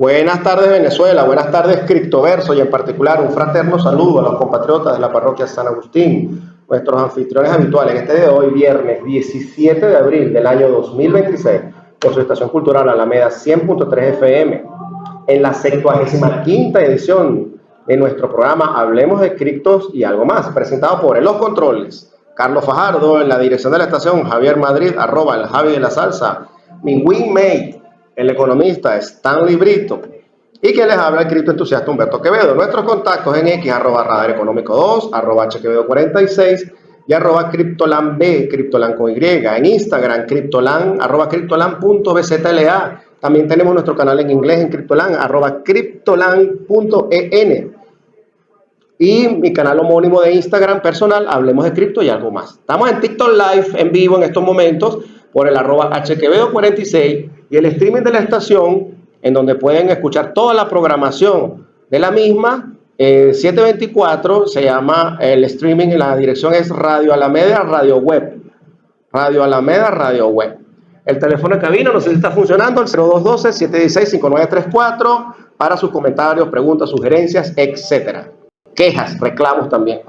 Buenas tardes Venezuela, buenas tardes Criptoverso y en particular un fraterno saludo a los compatriotas de la parroquia San Agustín, nuestros anfitriones habituales en este día de hoy, viernes 17 de abril del año 2026, con su estación cultural Alameda 100.3 FM, en la 75ª edición de nuestro programa Hablemos de Criptos y algo más, presentado por En los Controles, Carlos Fajardo, en la dirección de la estación, Javier Madrid, @ el Javi de la Salsa, mi wingmate, el economista Stanley Brito, y que les habla el criptoentusiasta Humberto Quevedo. Nuestros contactos en X, @radareconómico2, @hquevedo46 y @criptolanb, criptolan con Y, en Instagram, criptolan, @criptolan.bzla. También tenemos nuestro canal en inglés en criptolan, @criptolan.en. Y mi canal homónimo de Instagram personal, Hablemos de Cripto y algo más. Estamos en TikTok Live en vivo en estos momentos por el @hquevedo46 y el streaming de la estación, en donde pueden escuchar toda la programación de la misma. 724 se llama el streaming y la dirección es Radio Alameda Radio Web. Radio Alameda Radio Web. El teléfono de cabina, no sé si está funcionando, el 0212-716-5934 para sus comentarios, preguntas, sugerencias, etcétera. Quejas, reclamos también.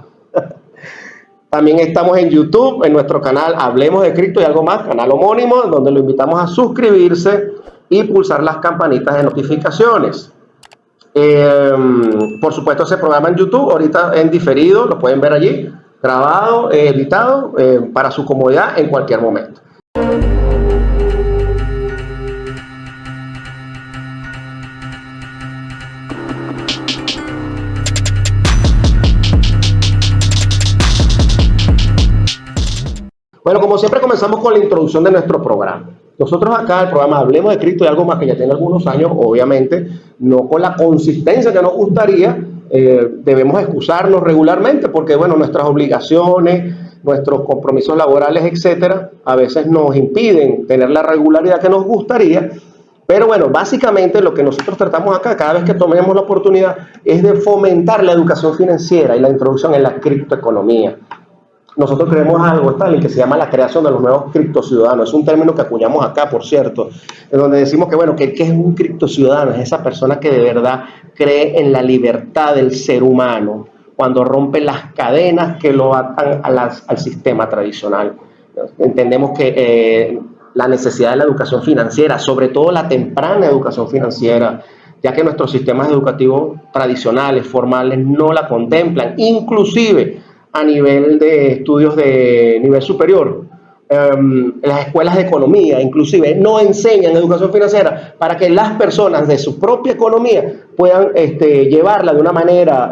También estamos en YouTube, en nuestro canal Hablemos de Cripto y algo más, canal homónimo, donde lo invitamos a suscribirse y pulsar las campanitas de notificaciones. Por supuesto, ese programa en YouTube, ahorita en diferido, lo pueden ver allí, grabado, editado, para su comodidad en cualquier momento. Bueno, como siempre comenzamos con la introducción de nuestro programa. Nosotros acá, el programa Hablemos de Cripto y algo más, que ya tiene algunos años, obviamente, no con la consistencia que nos gustaría, debemos excusarnos regularmente porque, bueno, nuestras obligaciones, nuestros compromisos laborales, etcétera, a veces nos impiden tener la regularidad que nos gustaría. Pero bueno, básicamente lo que nosotros tratamos acá, cada vez que tomemos la oportunidad, es de fomentar la educación financiera y la introducción en la criptoeconomía. Nosotros creemos algo, Stalin, que se llama la creación de los nuevos criptociudadanos. Es un término que acuñamos acá, por cierto, en donde decimos que, bueno, que es un criptociudadano, es esa persona que de verdad cree en la libertad del ser humano, cuando rompe las cadenas que lo atan al sistema tradicional. Entendemos que la necesidad de la educación financiera, sobre todo la temprana educación financiera, ya que nuestros sistemas educativos tradicionales, formales, no la contemplan, inclusive a nivel de estudios de nivel superior. Las escuelas de economía inclusive no enseñan educación financiera para que las personas de su propia economía puedan llevarla de una manera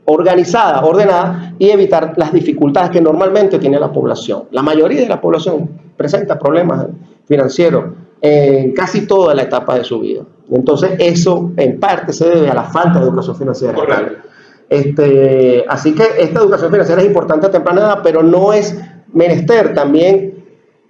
organizada, ordenada, y evitar las dificultades que normalmente tiene la población. La mayoría de la población presenta problemas financieros en casi toda la etapa de su vida. Entonces eso en parte se debe a la falta de educación financiera. Así que esta educación financiera es importante a temprana edad, pero no es menester. También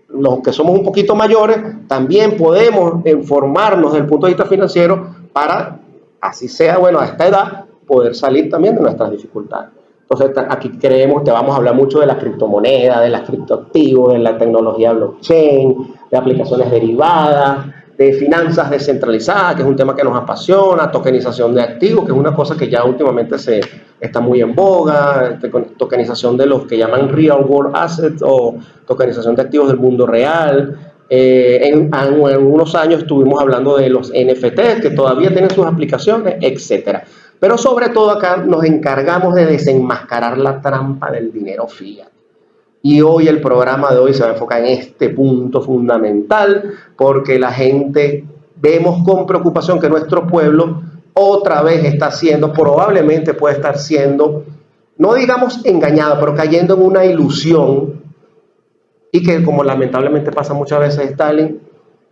los que somos un poquito mayores, también podemos informarnos desde el punto de vista financiero para, así sea, bueno, a esta edad, poder salir también de nuestras dificultades. Entonces aquí creemos que vamos a hablar mucho de la criptomoneda, de las criptoactivos, de la tecnología blockchain, de aplicaciones derivadas, de finanzas descentralizadas, que es un tema que nos apasiona, tokenización de activos, que es una cosa que ya últimamente está muy en boga, tokenización de los que llaman real world assets o tokenización de activos del mundo real. En unos años estuvimos hablando de los NFTs, que todavía tienen sus aplicaciones, etcétera. Pero sobre todo acá nos encargamos de desenmascarar la trampa del dinero fiat. Y hoy el programa de hoy se va a enfocar en este punto fundamental, porque la gente vemos con preocupación que nuestro pueblo otra vez está siendo, probablemente puede estar siendo, no digamos engañado, pero cayendo en una ilusión, y que como lamentablemente pasa muchas veces, Stalin,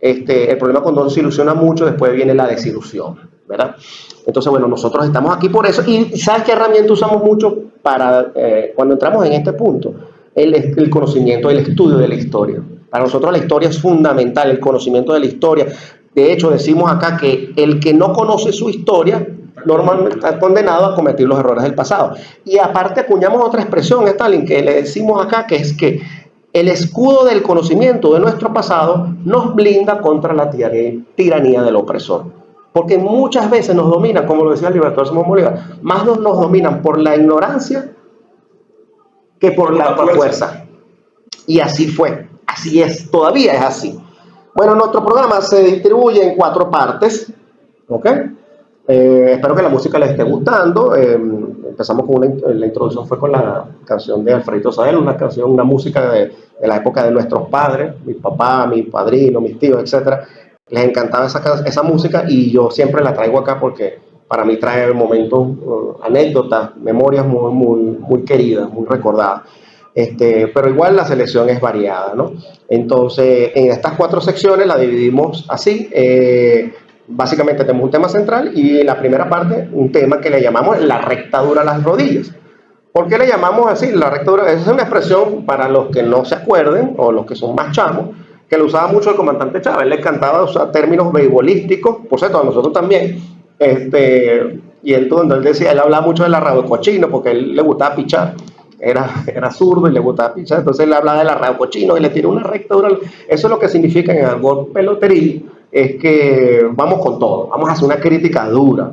el problema cuando uno se ilusiona mucho, después viene la desilusión, ¿verdad? Entonces, bueno, nosotros estamos aquí por eso. ¿Y sabes qué herramienta usamos mucho para cuando entramos en este punto? El conocimiento, el estudio de la historia. Para nosotros la historia es fundamental, el conocimiento de la historia. De hecho, decimos acá que el que no conoce su historia normalmente está condenado a cometer los errores del pasado. Y aparte acuñamos otra expresión, Stalin, que le decimos acá, que es que el escudo del conocimiento de nuestro pasado nos blinda contra la tiranía del opresor. Porque muchas veces nos dominan, como lo decía el libertador Simón Bolívar, más nos dominan por la ignorancia que por la fuerza. Y así fue, así es, todavía es así. Bueno, nuestro programa se distribuye en 4 partes, ¿ok? Espero que la música les esté gustando. Empezamos con la introducción fue con la canción de Alfredito Sadel, una música de la época de nuestros padres, mi papá, mi padrino, mis tíos, etcétera. Les encantaba esa música y yo siempre la traigo acá porque para mí trae momentos, anécdotas, memorias muy queridas, muy recordadas. Pero igual la selección es variada, ¿no? Entonces, en estas 4 secciones la dividimos así. Básicamente tenemos un tema central y en la primera parte un tema que le llamamos la rectadura a las rodillas. ¿Por qué le llamamos así? La rectadura es una expresión para los que no se acuerden o los que son más chamos, que lo usaba mucho el comandante Chávez. Él le encantaba usar términos beisbolísticos, por cierto, a nosotros también. Y entonces él decía, él hablaba mucho de la rabo de cochino porque a él le gustaba pichar. Era zurdo y le gustaba pichar, entonces él hablaba de la rabo cochino y le tiró una rectadura. Eso es lo que significa en algo peloteril, es que vamos con todo, vamos a hacer una crítica dura,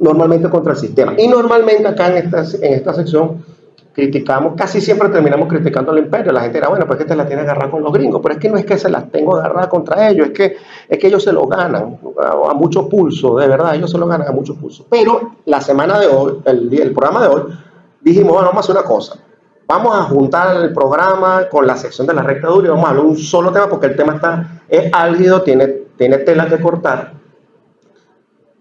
normalmente contra el sistema. Y normalmente acá en esta sección criticamos, casi siempre terminamos criticando al imperio. La gente dirá, bueno, pues que te la tiene agarrada con los gringos, pero es que no es que se las tengo agarrada contra ellos, es que ellos se lo ganan a mucho pulso, de verdad, ellos se lo ganan a mucho pulso. Pero la semana de hoy, el programa de hoy, dijimos, bueno, vamos a hacer una cosa. Vamos a juntar el programa con la sección de la rectadura y vamos a hablar de un solo tema porque el tema es álgido, tiene tela que cortar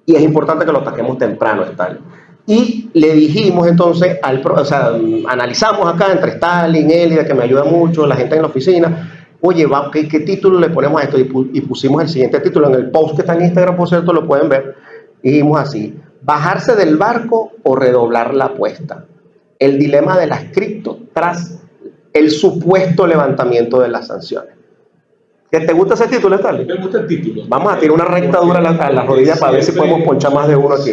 y es importante que lo ataquemos temprano, Stalin. Y le dijimos entonces, analizamos acá entre Stalin, Elida, que me ayuda mucho, la gente en la oficina, oye, ¿qué título le ponemos a esto? Y pusimos el siguiente título en el post que está en Instagram, por cierto, lo pueden ver. Y dijimos así, bajarse del barco o redoblar la apuesta. El dilema de las cripto tras el supuesto levantamiento de las sanciones. ¿Te gusta ese título, Stalin? Me gusta el título. Vamos a tirar una rectadura a las rodillas para ver si podemos ponchar más de uno aquí.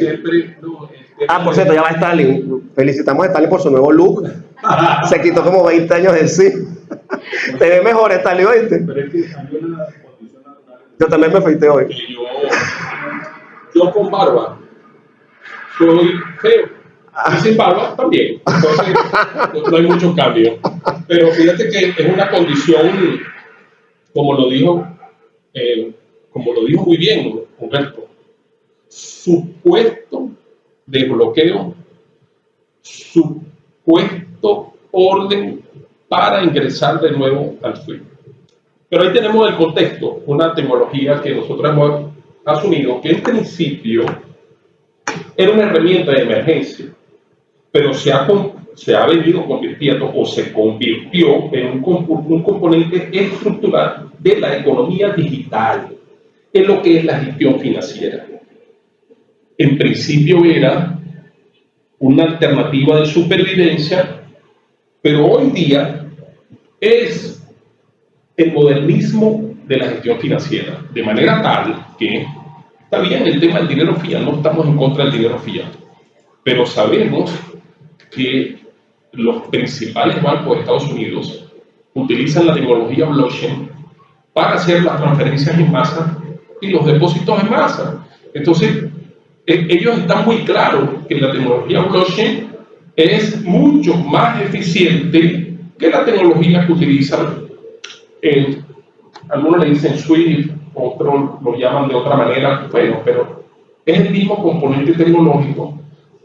Por cierto, ya va Stalin. Felicitamos a Stalin por su nuevo look. Se quitó como 20 años de sí. Te ves mejor, Stalin, ¿oíste? Pero es que hay una condición natural. Yo también me afeité hoy. Yo con barba soy feo. Y sin barba también. Entonces, no hay mucho cambio. Pero fíjate que es una condición, como lo dijo muy bien Humberto, supuesto desbloqueo, supuesto orden para ingresar de nuevo al SWIFT. Pero ahí tenemos el contexto, una tecnología que nosotros hemos asumido que en principio era una herramienta de emergencia, pero se ha venido convirtiendo o se convirtió en un componente estructural de la economía digital, en lo que es la gestión financiera. En principio era una alternativa de supervivencia, pero hoy día es el modernismo de la gestión financiera, de manera tal que, está bien el tema del dinero fiat, no estamos en contra del dinero fiat, pero sabemos que los principales bancos de Estados Unidos utilizan la tecnología blockchain para hacer las transferencias en masa y los depósitos en masa. Entonces, ellos están muy claros que la tecnología blockchain es mucho más eficiente que la tecnología que utilizan algunos le dicen SWIFT, otros lo llaman de otra manera, bueno, pero es el mismo componente tecnológico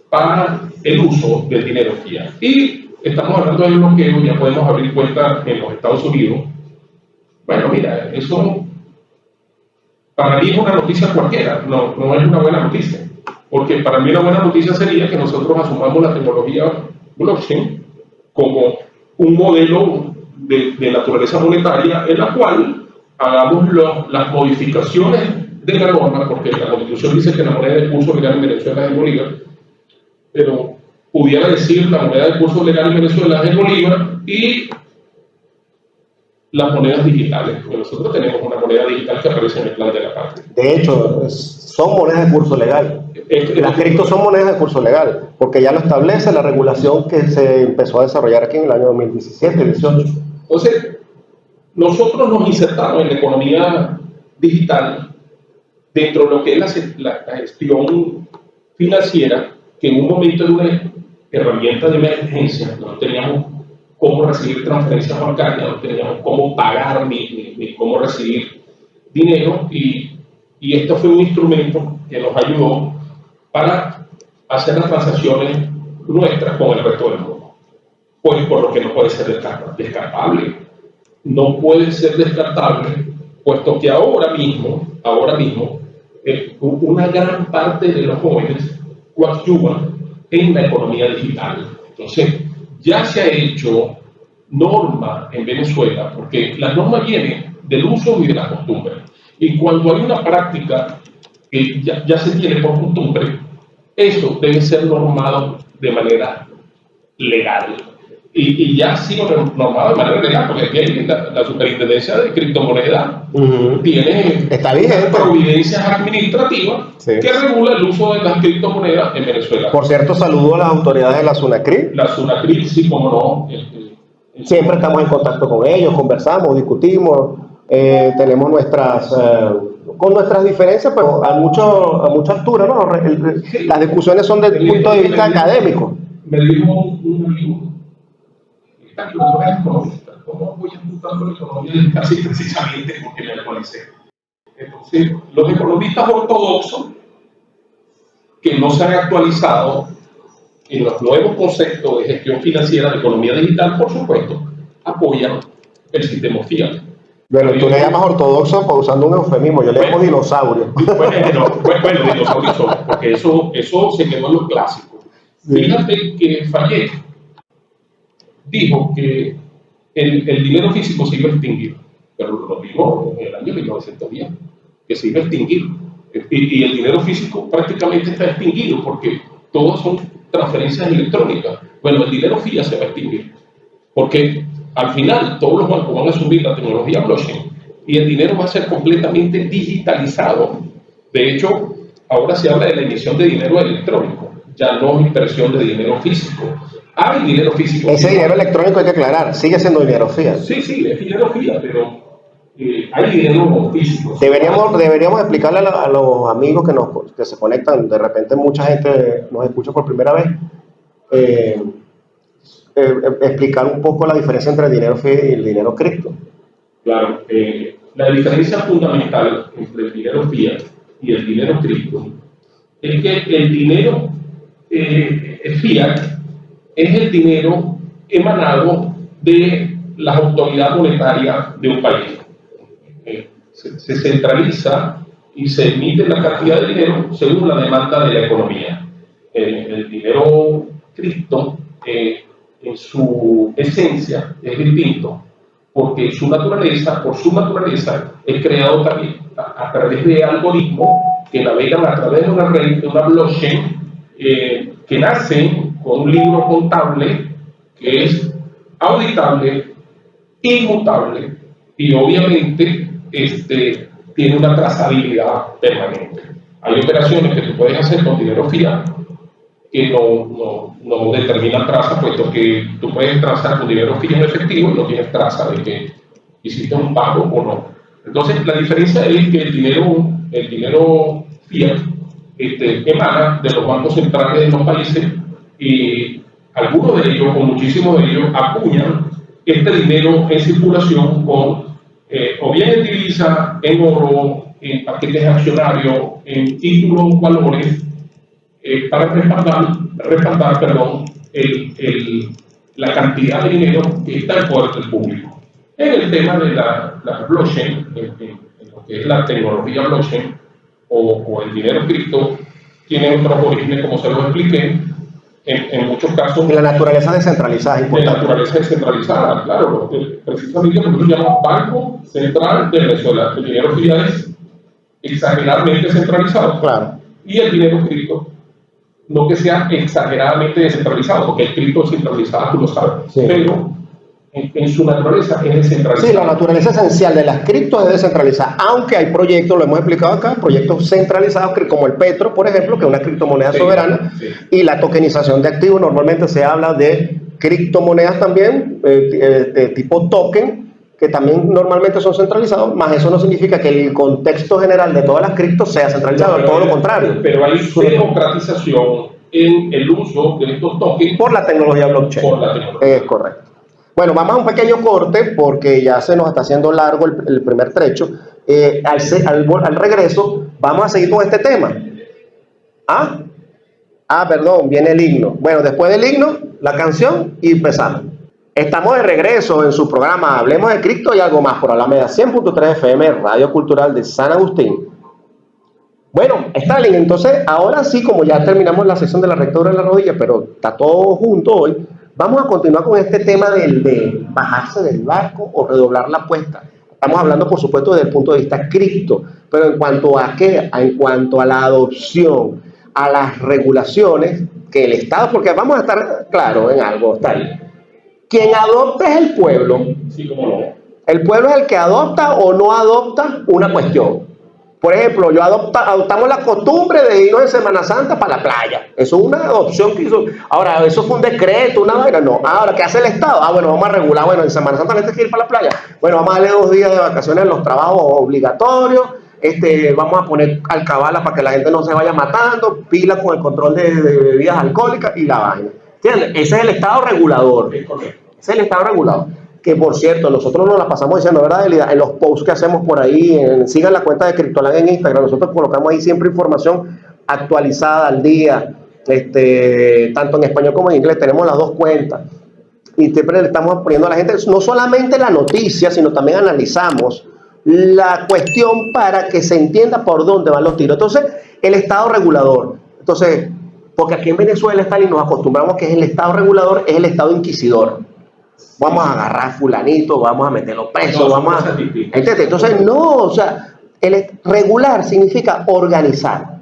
para el uso del dinero fiat. Y estamos hablando de bloqueo, ya podemos abrir cuenta en los Estados Unidos. Bueno, mira, eso para mí es una noticia cualquiera, no es una buena noticia, porque para mí una buena noticia sería que nosotros asumamos la tecnología blockchain como un modelo de naturaleza monetaria en la cual hagamos las modificaciones de la norma, porque la Constitución dice que la moneda de curso legal en Venezuela es el bolívar, pero pudiera decir la moneda de curso legal en Venezuela es el bolívar y las monedas digitales, porque nosotros tenemos una moneda digital que aparece en el plan de la patria. De hecho, son monedas de curso legal. Las criptos son monedas de curso legal, porque ya lo establece la regulación que se empezó a desarrollar aquí en el año 2017-18. Entonces, nosotros nos insertamos en la economía digital dentro de lo que es la gestión financiera, que en un momento de una herramienta de emergencia, no teníamos cómo recibir transferencias bancarias, no teníamos cómo pagar ni cómo recibir dinero, y esto fue un instrumento que nos ayudó para hacer las transacciones nuestras con el resto del mundo. Pues por lo que no puede ser descartable. No puede ser descartable, puesto que ahora mismo, una gran parte de los jóvenes coadyuvan en la economía digital. Entonces, ya se ha hecho norma en Venezuela, porque la norma viene del uso y de la costumbre. Y cuando hay una práctica que ya se tiene por costumbre, eso debe ser normado de manera legal. Y ya ha sido normado de manera legal, porque aquí hay la Superintendencia de Criptomonedas tiene providencias administrativas que regula el uso de las criptomonedas en Venezuela. Por cierto, saludo a las autoridades de la SUNACRI. La SUNACRI, sí, como no. Siempre estamos en contacto con ellos, conversamos, discutimos, tenemos con nuestras diferencias, pero a mucha altura, ¿no? Las discusiones son desde el punto de vista académico. Me dijo un amigo, yo no era economista, ¿cómo voy a apuntar con la economía casi precisamente porque me actualicé? Entonces, los economistas ortodoxos que no se han actualizado en los nuevos conceptos de gestión financiera de economía digital, por supuesto, apoyan el sistema fiat. Bueno, tú le llamas ortodoxo usando un eufemismo, yo le llamo dinosaurio. Bueno, dinosaurios son, porque eso se quedó en los clásicos. Fíjate que Fayette dijo que el dinero físico se iba a extinguir, pero lo dijo en el año 1910, que se iba a extinguir. Y el dinero físico prácticamente está extinguido porque todos son transferencias electrónicas. Bueno, el dinero fiat se va a extinguir, porque al final todos los bancos van a asumir la tecnología blockchain y el dinero va a ser completamente digitalizado. De hecho, ahora se habla de la emisión de dinero electrónico, ya no impresión de dinero físico. Hay dinero físico. Ese dinero electrónico, hay que aclarar, sigue siendo dinero fiat. Sí, es dinero fiat, pero hay dinero físico. Deberíamos explicarle a los amigos que se conectan, de repente mucha gente nos escucha por primera vez, explicar un poco la diferencia entre el dinero fiat y el dinero cripto. Claro, la diferencia fundamental entre el dinero fiat y el dinero cripto es que el dinero fiat es el dinero emanado de las autoridades monetarias de un país. Se centraliza y se emite la cantidad de dinero según la demanda de la economía. El dinero cripto, en su esencia, es distinto, porque por su naturaleza, es creado también a través de algoritmos que navegan a través de una red, de una blockchain, que nacen con un libro contable que es auditable, inmutable y obviamente tiene una trazabilidad permanente. Hay operaciones que tú puedes hacer con dinero fiat que no determinan traza, puesto que tú puedes trazar con dinero fiat en efectivo y no tienes traza de que hiciste un pago o no. Entonces, la diferencia es que el dinero fiat emana de los bancos centrales de los países y algunos de ellos, o muchísimos de ellos, acuñan este dinero en circulación con o bien en divisa, en oro, en paquetes accionarios, en títulos, valores, para respaldar la cantidad de dinero que está en poder del público. En el tema de la blockchain, en lo que es la tecnología blockchain o el dinero cripto, tiene otros orígenes, como se lo expliqué, en muchos casos. Y la naturaleza descentralizada es importante. La naturaleza descentralizada, claro, precisamente lo que nosotros llamamos Banco Central de Venezuela. El dinero fiat es exageradamente centralizado. Claro. Y el dinero cripto, no que sea exageradamente descentralizado, porque el cripto es centralizado, tú lo sabes, sí. Pero en su naturaleza es descentralizada. Sí, la naturaleza esencial de las criptos es descentralizada, aunque hay proyectos, lo hemos explicado acá, proyectos centralizados como el Petro, por ejemplo, que es una criptomoneda soberana, y la tokenización de activos. Normalmente se habla de criptomonedas también, tipo token, que también normalmente son centralizados, más eso no significa que el contexto general de todas las criptos sea centralizado, No, todo lo contrario. Pero hay democratización en el uso de estos tokens por la tecnología blockchain. Por la tecnología. Es correcto. Bueno, vamos a un pequeño corte porque ya se nos está haciendo largo el primer trecho. Al regreso vamos a seguir con este tema. Perdón, viene el himno. Bueno, después del himno, la canción y empezamos. Estamos de regreso en su programa Hablemos de Cripto y algo más por Alameda 100.3 FM, Radio Cultural de San Agustín. Bueno, Stalin, entonces ahora sí, como ya terminamos la sesión de la rectora en la rodilla, pero está todo junto hoy, vamos a continuar con este tema de bajarse del barco o redoblar la apuesta. Estamos hablando, por supuesto, desde el punto de vista cripto, pero en cuanto a qué, en cuanto a la adopción, a las regulaciones que el Estado, porque vamos a estar claros en algo, Stalin. Quien adopta es el pueblo. Sí, cómo no. El pueblo es el que adopta o no adopta una cuestión. Por ejemplo, adoptamos la costumbre de irnos en Semana Santa para la playa. Eso es una adopción que hizo. Ahora, eso fue un decreto, una vaina. No. Ahora, ¿qué hace el Estado? Bueno, vamos a regular. Bueno, en Semana Santa no hay que ir para la playa. Bueno, vamos a darle 2 días de vacaciones en los trabajos obligatorios. Vamos a poner alcabala para que la gente no se vaya matando. Pila con el control de bebidas alcohólicas y la vaina. ¿Entiendes? Ese es el Estado regulador. Es correcto. Ese es el Estado regulador. Que por cierto, nosotros nos la pasamos diciendo, ¿verdad, Elida? En los posts que hacemos por ahí, sigan la cuenta de Criptoland en Instagram, nosotros colocamos ahí siempre información actualizada al día, tanto en español como en inglés, tenemos las 2 cuentas. Y siempre le estamos poniendo a la gente, no solamente la noticia, sino también analizamos la cuestión para que se entienda por dónde van los tiros. Entonces, el Estado regulador. Entonces, porque aquí en Venezuela, Stalin, nos acostumbramos que es el Estado regulador, es el Estado inquisidor. Vamos a agarrar a fulanito, vamos a meterlo preso, Entonces, no, o sea, regular significa organizar.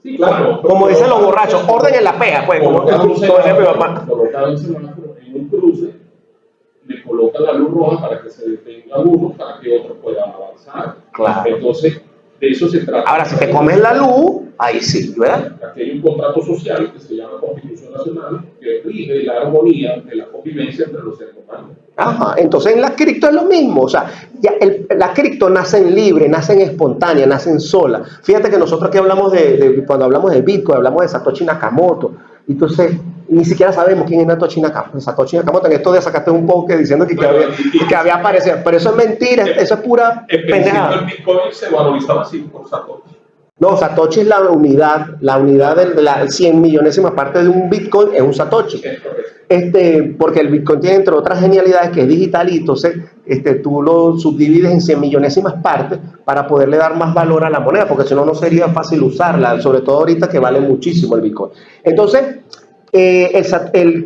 Sí, claro. Como dicen los borrachos, orden en la pega, pues. Como decía mi papá. Colocar un semáforo en un cruce, le coloca la luz roja para que se detenga uno, para que otro pueda avanzar. Claro. Entonces, de eso se trata. Ahora, si te comes la luz, ahí sí, ¿verdad? Aquí hay un contrato social que se llama Constitución Nacional, que rige la armonía de la convivencia entre los seres humanos. Ajá, entonces en las cripto es lo mismo, o sea, las cripto nacen libres, nacen espontáneas, nacen solas. Fíjate que nosotros aquí hablamos cuando hablamos de Bitcoin, hablamos de Satoshi Nakamoto, entonces ni siquiera sabemos quién es Satoshi Nakamoto. En estos días sacaste un post diciendo que había aparecido, pero eso es mentira, eso es pura pendejada. El Bitcoin se valorizaba así por Satoshi. No, Satoshi es la unidad de la 100 millonésima parte de un Bitcoin es un Satoshi. Porque el Bitcoin tiene, entre otras genialidades, que es digital y entonces tú lo subdivides en 100 millonésimas partes para poderle dar más valor a la moneda, porque si no, no sería fácil usarla, sobre todo ahorita que vale muchísimo el Bitcoin. Entonces, el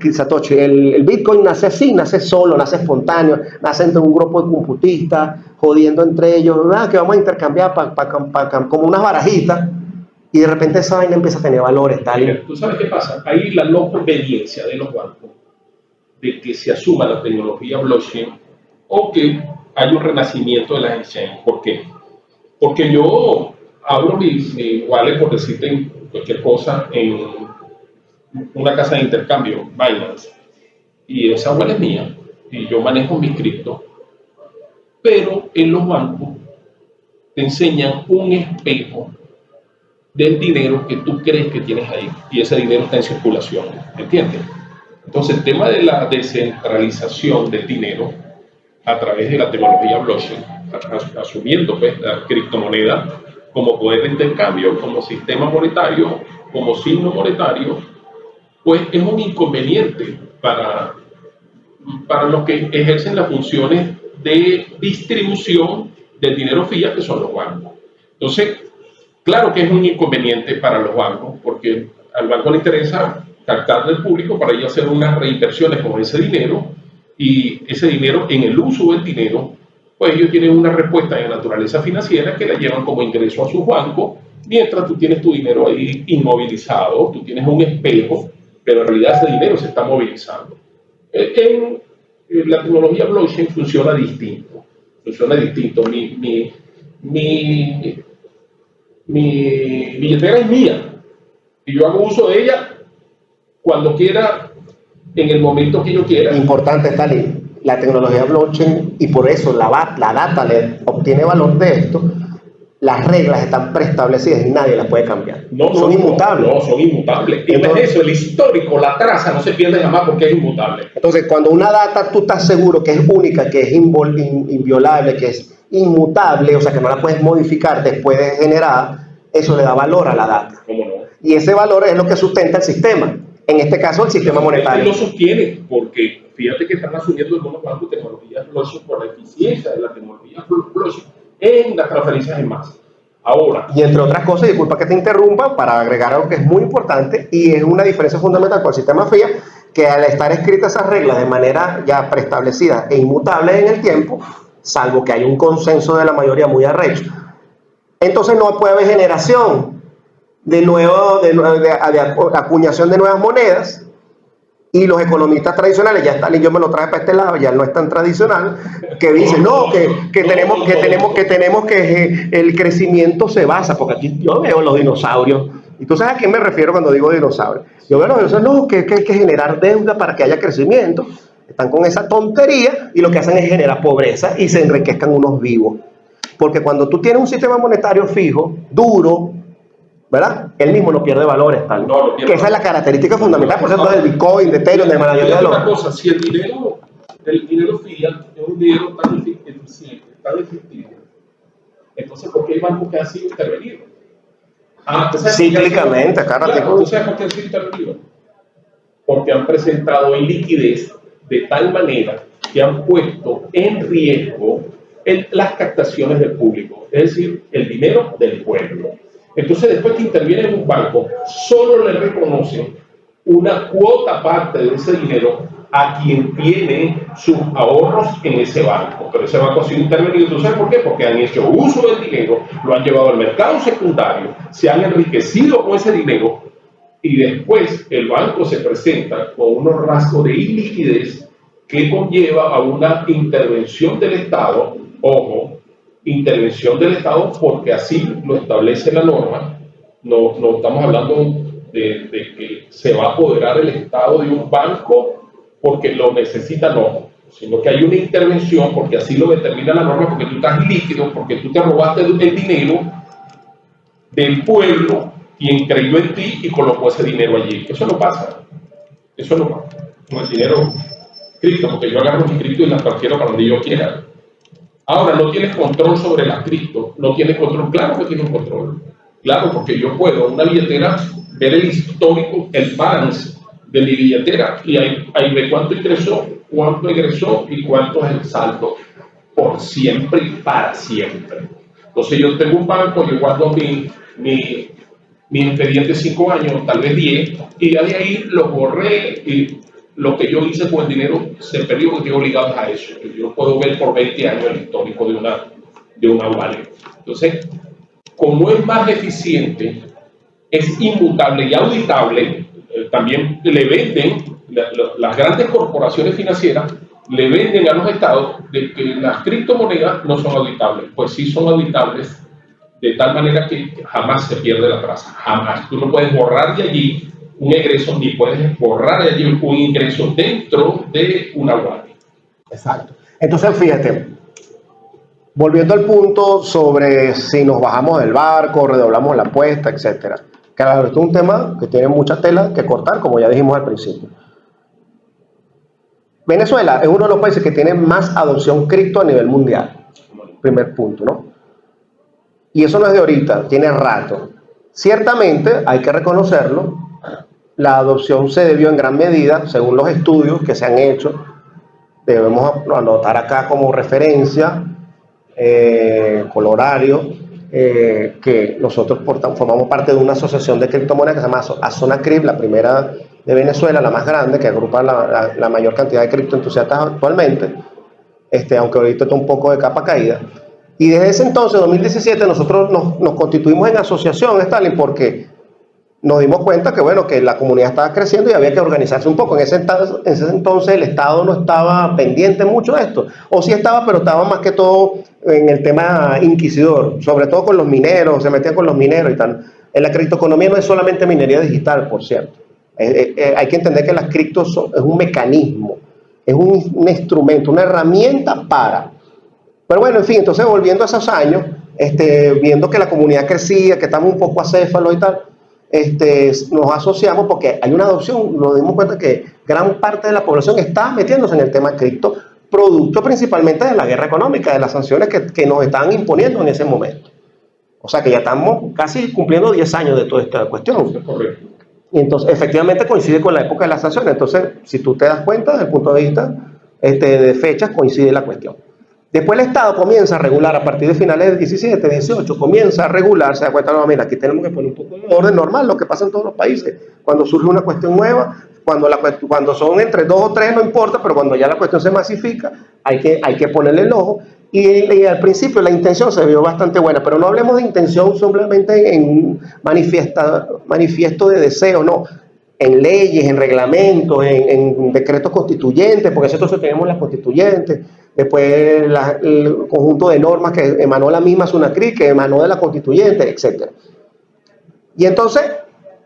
Bitcoin nace así, nace solo, nace espontáneo, nace entre un grupo de computistas, jodiendo entre ellos, que vamos a intercambiar como unas barajitas, y de repente esa vaina empieza a tener valores, tal. Mira, ¿tú sabes qué pasa? Hay la no conveniencia de los bancos de que se asuma la tecnología blockchain o que hay un renacimiento de las exchanges. ¿Por qué? Porque yo abro mi wallet, por decirte cualquier cosa, en una casa de intercambio, Binance, y esa wallet es mía, y yo manejo mis criptos, pero en los bancos te enseñan un espejo del dinero que tú crees que tienes ahí, y ese dinero está en circulación, ¿entiendes? Entonces el tema de la descentralización del dinero a través de la tecnología blockchain, asumiendo pues la criptomoneda como poder de intercambio, como sistema monetario, como signo monetario, pues es un inconveniente para los que ejercen las funciones de distribución del dinero fiat, que son los bancos. Entonces, claro que es un inconveniente para los bancos, porque al banco le interesa captar del público para ellos hacer unas reinversiones con ese dinero, y ese dinero, en el uso del dinero, pues ellos tienen una respuesta de naturaleza financiera que la llevan como ingreso a sus bancos, mientras tú tienes tu dinero ahí inmovilizado, tú tienes un espejo, pero en realidad ese dinero se está movilizando. En la tecnología blockchain funciona distinto. Mi billetera es mía y yo hago uso de ella cuando quiera, en el momento que yo quiera. Importante, Stalin. la tecnología blockchain, y por eso la data le obtiene valor de esto, las reglas están preestablecidas y nadie las puede cambiar. Son inmutables. No, son inmutables. Entonces, eso, el histórico, la traza, no se pierde jamás porque es inmutable. Entonces, cuando una data tú estás seguro que es única, que es inviolable, que es inmutable, o sea, que no la puedes modificar después de generada, eso le da valor a la data. ¿Cómo no? Y ese valor es lo que sustenta el sistema. En este caso, el sistema monetario. Y lo sostiene porque fíjate que están asumiendo algunos bancos tecnologías blockchain por la eficiencia de la tecnología blockchain en las transferencias en masa. Ahora. Y entre otras cosas, disculpa que te interrumpa, para agregar algo que es muy importante y es una diferencia fundamental con el sistema FIAT, que al estar escritas esas reglas de manera ya preestablecida e inmutable en el tiempo, salvo que hay un consenso de la mayoría muy arrecho, entonces no puede haber generación de acuñación de nuevas monedas. Y los economistas tradicionales, ya Stalin, yo me lo traje para este lado, ya no es tan tradicional, que dicen, no, tenemos que el crecimiento se basa, porque aquí yo veo los dinosaurios, y tú sabes a quién me refiero cuando digo dinosaurios. Yo veo los dinosaurios, no, que hay que generar deuda para que haya crecimiento. Están con esa tontería y lo que hacen es generar pobreza y se enriquezcan unos vivos. Porque cuando tú tienes un sistema monetario fijo, duro, ¿verdad? Él mismo no pierde valores, tal. No pierde. Que esa es la característica fundamental, por ejemplo, del Bitcoin, de Ethereum, de mayoría de los... Una cosa, si el dinero fiat es un dinero tan eficiente, tan efectivo, entonces ¿por qué hay bancos que han sido intervenidos? Cíclicamente, acá claro, ¿tú sabes por qué han sido intervenidos? Porque han presentado liquidez de tal manera que han puesto en riesgo las captaciones del público, es decir, el dinero del pueblo. Entonces, después que interviene en un banco, solo le reconocen una cuota parte de ese dinero a quien tiene sus ahorros en ese banco. Pero ese banco ha sido intervenido. ¿Tú sabes por qué? Porque han hecho uso del dinero, lo han llevado al mercado secundario, se han enriquecido con ese dinero y después el banco se presenta con unos rasgos de iliquidez que conlleva a una intervención del Estado. Ojo, intervención del Estado porque así lo establece la norma. No estamos hablando de que se va a apoderar el Estado de un banco porque lo necesita, no, sino que hay una intervención porque así lo determina la norma, porque tú estás líquido, porque tú te robaste el dinero del pueblo, quien creyó en ti y colocó ese dinero allí. Eso no pasa con el dinero cripto, porque yo agarro mi cripto y las transfiero para donde yo quiera. Ahora, no tienes control sobre las cripto, no tienes control, claro que tienes control, claro, porque yo puedo en una billetera ver el histórico, el balance de mi billetera y ahí ve cuánto ingresó, cuánto egresó y cuánto es el saldo, por siempre y para siempre. Entonces yo tengo un banco, yo guardo mi expediente 5 años, tal vez 10, y ya de ahí lo borré y lo que yo hice con el dinero se perdió porque estoy obligado a eso. Yo puedo ver por 20 años el histórico de una wallet. Entonces, como es más eficiente, es inmutable y auditable, también le venden, las grandes corporaciones financieras le venden a los estados de que las criptomonedas no son auditables. Pues sí son auditables de tal manera que jamás se pierde la traza, jamás. Tú no puedes borrar de allí un egreso, ni puedes borrar de allí un ingreso dentro de una wallet. Exacto. Entonces, fíjate, volviendo al punto sobre si nos bajamos del barco, redoblamos la apuesta, etcétera. Claro, esto es un tema que tiene mucha tela que cortar, como ya dijimos al principio. Venezuela es uno de los países que tiene más adopción cripto a nivel mundial. Primer punto, ¿no? Y eso no es de ahorita, tiene rato. Ciertamente, hay que reconocerlo, la adopción se debió en gran medida, según los estudios que se han hecho, debemos anotar acá como referencia, colorario, que nosotros formamos parte de una asociación de criptomonedas que se llama Azonacrip, la primera de Venezuela, la más grande, que agrupa la mayor cantidad de criptoentusiastas actualmente, aunque ahorita está un poco de capa caída. Y desde ese entonces, 2017, nosotros nos constituimos en asociación, Stalin, porque nos dimos cuenta que, bueno, que la comunidad estaba creciendo y había que organizarse un poco. En ese entonces el Estado no estaba pendiente mucho de esto, o sí estaba, pero estaba más que todo en el tema inquisidor, sobre todo con los mineros, se metían con los mineros y tal. En la criptoeconomía no es solamente minería digital, por cierto. Hay que entender que las criptos es un mecanismo es un instrumento, una herramienta para. Pero bueno, en fin, entonces volviendo a esos años, viendo que la comunidad crecía, que estamos un poco acéfalos y tal, nos asociamos porque hay una adopción, nos dimos cuenta que gran parte de la población está metiéndose en el tema cripto, producto principalmente de la guerra económica, de las sanciones que nos estaban imponiendo en ese momento. O sea que ya estamos casi cumpliendo 10 años de toda esta cuestión. Correcto. Y entonces, efectivamente coincide con la época de las sanciones. Entonces, si tú te das cuenta, desde el punto de vista de fechas, coincide la cuestión. Después el Estado comienza a regular a partir de finales del 17, 18, comienza a regular, se da cuenta, no, mira, aquí tenemos que poner un poco de orden normal, lo que pasa en todos los países. Cuando surge una cuestión nueva, cuando son entre 2 o 3 no importa, pero cuando ya la cuestión se masifica, hay que ponerle el ojo. Y al principio la intención se vio bastante buena, pero no hablemos de intención simplemente en un manifiesto de deseo, no. En leyes, en reglamentos, en decretos constituyentes, porque nosotros tenemos las constituyentes, después el conjunto de normas que emanó la misma SUNACRI, que emanó de la constituyente, etc. Y entonces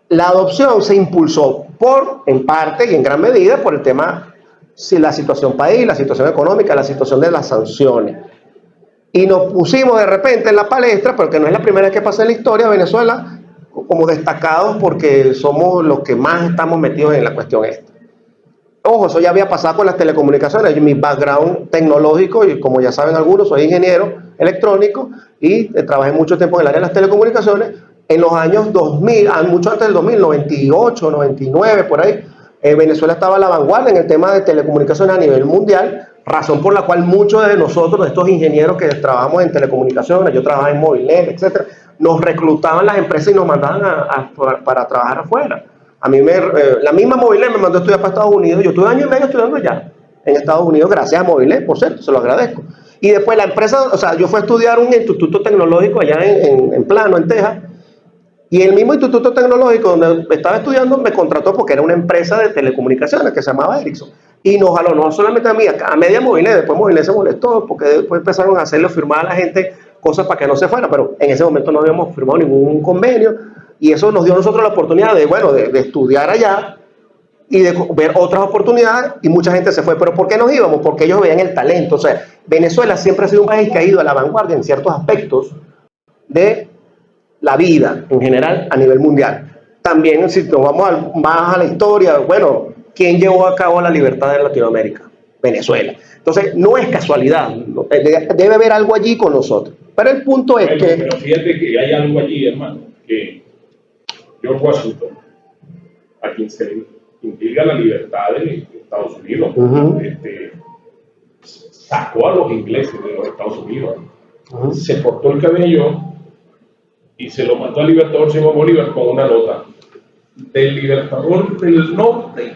la adopción se impulsó en parte y en gran medida por el tema, la situación país, la situación económica, la situación de las sanciones. Y nos pusimos de repente en la palestra, porque no es la primera vez que pasa en la historia, Venezuela, como destacados porque somos los que más estamos metidos en la cuestión esta. Ojo, eso ya había pasado con las telecomunicaciones. Mi background tecnológico, y como ya saben algunos, soy ingeniero electrónico y trabajé mucho tiempo en el área de las telecomunicaciones. En los años 2000, mucho antes del 2000, 98, 99, por ahí, Venezuela estaba a la vanguardia en el tema de telecomunicaciones a nivel mundial, razón por la cual muchos de nosotros, de estos ingenieros que trabajamos en telecomunicaciones, yo trabajaba en Movilnet, etcétera, nos reclutaban las empresas y nos mandaban para trabajar afuera. A mí la misma Movilnet me mandó a estudiar para Estados Unidos. Yo estuve 1 año y medio estudiando allá en Estados Unidos, gracias a Movilnet, por cierto, se lo agradezco. Y después la empresa, o sea, yo fui a estudiar un instituto tecnológico allá en Plano, en Texas, y el mismo instituto tecnológico donde estaba estudiando me contrató porque era una empresa de telecomunicaciones que se llamaba Ericsson. Y nos jaló, no solamente a mí, a media Movilnet. Después Movilnet se molestó porque después empezaron a hacerle firmar a la gente cosas para que no se fuera, pero en ese momento no habíamos firmado ningún convenio y eso nos dio a nosotros la oportunidad de estudiar allá y de ver otras oportunidades, y mucha gente se fue. ¿Pero por qué nos íbamos? Porque ellos veían el talento. O sea, Venezuela siempre ha sido un país que ha ido a la vanguardia en ciertos aspectos de la vida en general a nivel mundial. También, si nos vamos más a la historia, bueno, ¿quién llevó a cabo la libertad en Latinoamérica? Venezuela. Entonces, no es casualidad, debe haber algo allí con nosotros. Pero el punto es Pero fíjate que hay algo allí, hermano, que George Washington, a quien se le implica la libertad de Estados Unidos, sacó a los ingleses de los Estados Unidos, se cortó el cabello y se lo mandó al libertador Simón Bolívar con una nota: del libertador del norte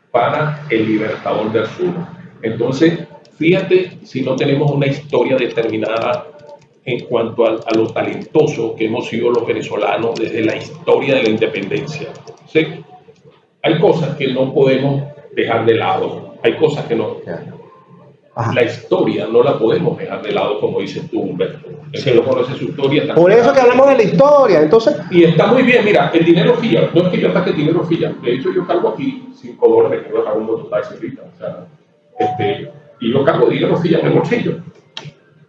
para el libertador del sur. Entonces, fíjate si no tenemos una historia determinada en cuanto a lo talentoso que hemos sido los venezolanos desde la historia de la independencia. ¿Sí? Hay cosas que no podemos dejar de lado, hay cosas que no. La historia no la podemos dejar de lado, como dices tú, Humberto. El que no conoce su historia. Por eso que hablamos de la historia, entonces. Y está muy bien, mira, el dinero fiat, no es que yo ataque el dinero fiat, de hecho yo cargo aquí $5, que yo cargo un mototaxi ahorita, o sea, y yo cargo dinero fiat en el bolsillo.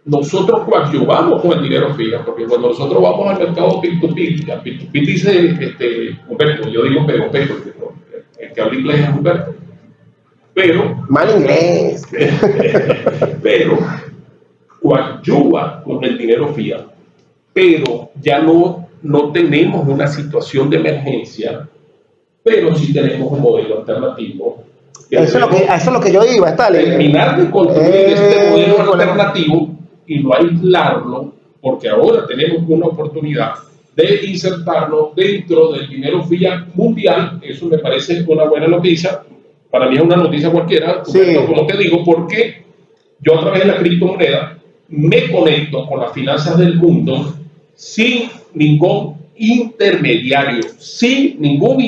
Nosotros coadyuvamos con el dinero fiat, porque cuando nosotros vamos al mercado peer-to-peer, peer-to-peer dice Humberto, yo digo POP, porque el que habla inglés es Humberto. Pero, mal inglés. pero coadyuva con el dinero fiat, pero ya no tenemos una situación de emergencia, pero sí tenemos un modelo alternativo. Eso es lo que yo iba, terminar de construir este modelo alternativo y no aislarlo, porque ahora tenemos una oportunidad de insertarnos dentro del dinero fiat mundial. Eso me parece una buena noticia. Para mí es una noticia cualquiera, sí. Como te digo, porque yo a través de la criptomoneda me conecto con las finanzas del mundo sin ningún intermediario,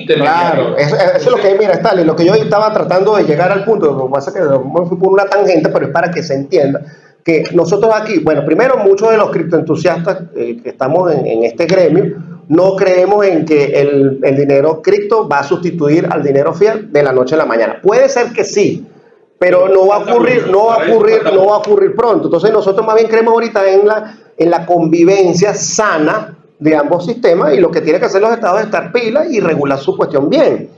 Claro, eso es lo que, mira, Stalin, lo que yo estaba tratando de llegar al punto, lo que pasa es que me fui por una tangente, pero es para que se entienda que nosotros aquí, bueno, primero muchos de los criptoentusiastas que estamos en este gremio, no creemos en que el dinero cripto va a sustituir al dinero fiat de la noche a la mañana. Puede ser que sí, pero no va a ocurrir pronto. Entonces nosotros más bien creemos ahorita en la convivencia sana de ambos sistemas, y lo que tienen que hacer los estados es estar pilas y regular su cuestión bien.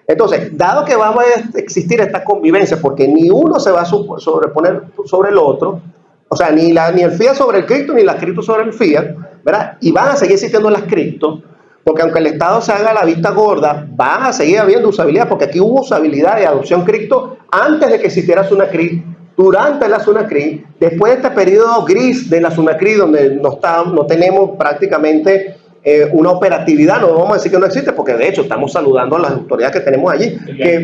Entonces, dado que va a existir esta convivencia, porque ni uno se va a sobreponer sobre el otro, o sea, ni el fiat sobre el cripto, ni la cripto sobre el fiat, ¿verdad? Y van a seguir existiendo las criptos, porque aunque el Estado se haga la vista gorda, van a seguir habiendo usabilidad, porque aquí hubo usabilidad de adopción cripto antes de que existiera Sunacri, durante la Sunacri, después de este periodo gris de la Sunacri, donde no tenemos prácticamente una operatividad. No vamos a decir que no existe, porque de hecho estamos saludando a las autoridades que tenemos allí, que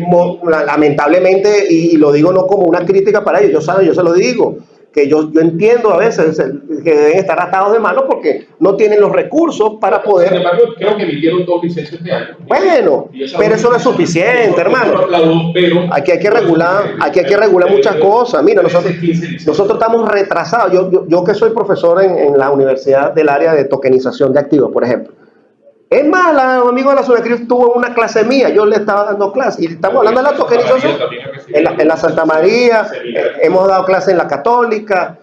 lamentablemente, y lo digo no como una crítica para ellos, yo se lo digo, que yo entiendo a veces que deben estar atados de manos porque no tienen los recursos para poder... Sin embargo, creo que emitieron 2 licencias este año. Bueno, pero eso no es suficiente, hermano. Aquí hay que regular muchas cosas. Mira, nosotros estamos retrasados. Yo que soy profesor en la universidad del área de tokenización de activos, por ejemplo. Es más, el amigo de la Sunacri estuvo en una clase mía, yo le estaba dando clase, y estamos hablando de la tokenización en la Santa María, hemos dado clases en la Católica,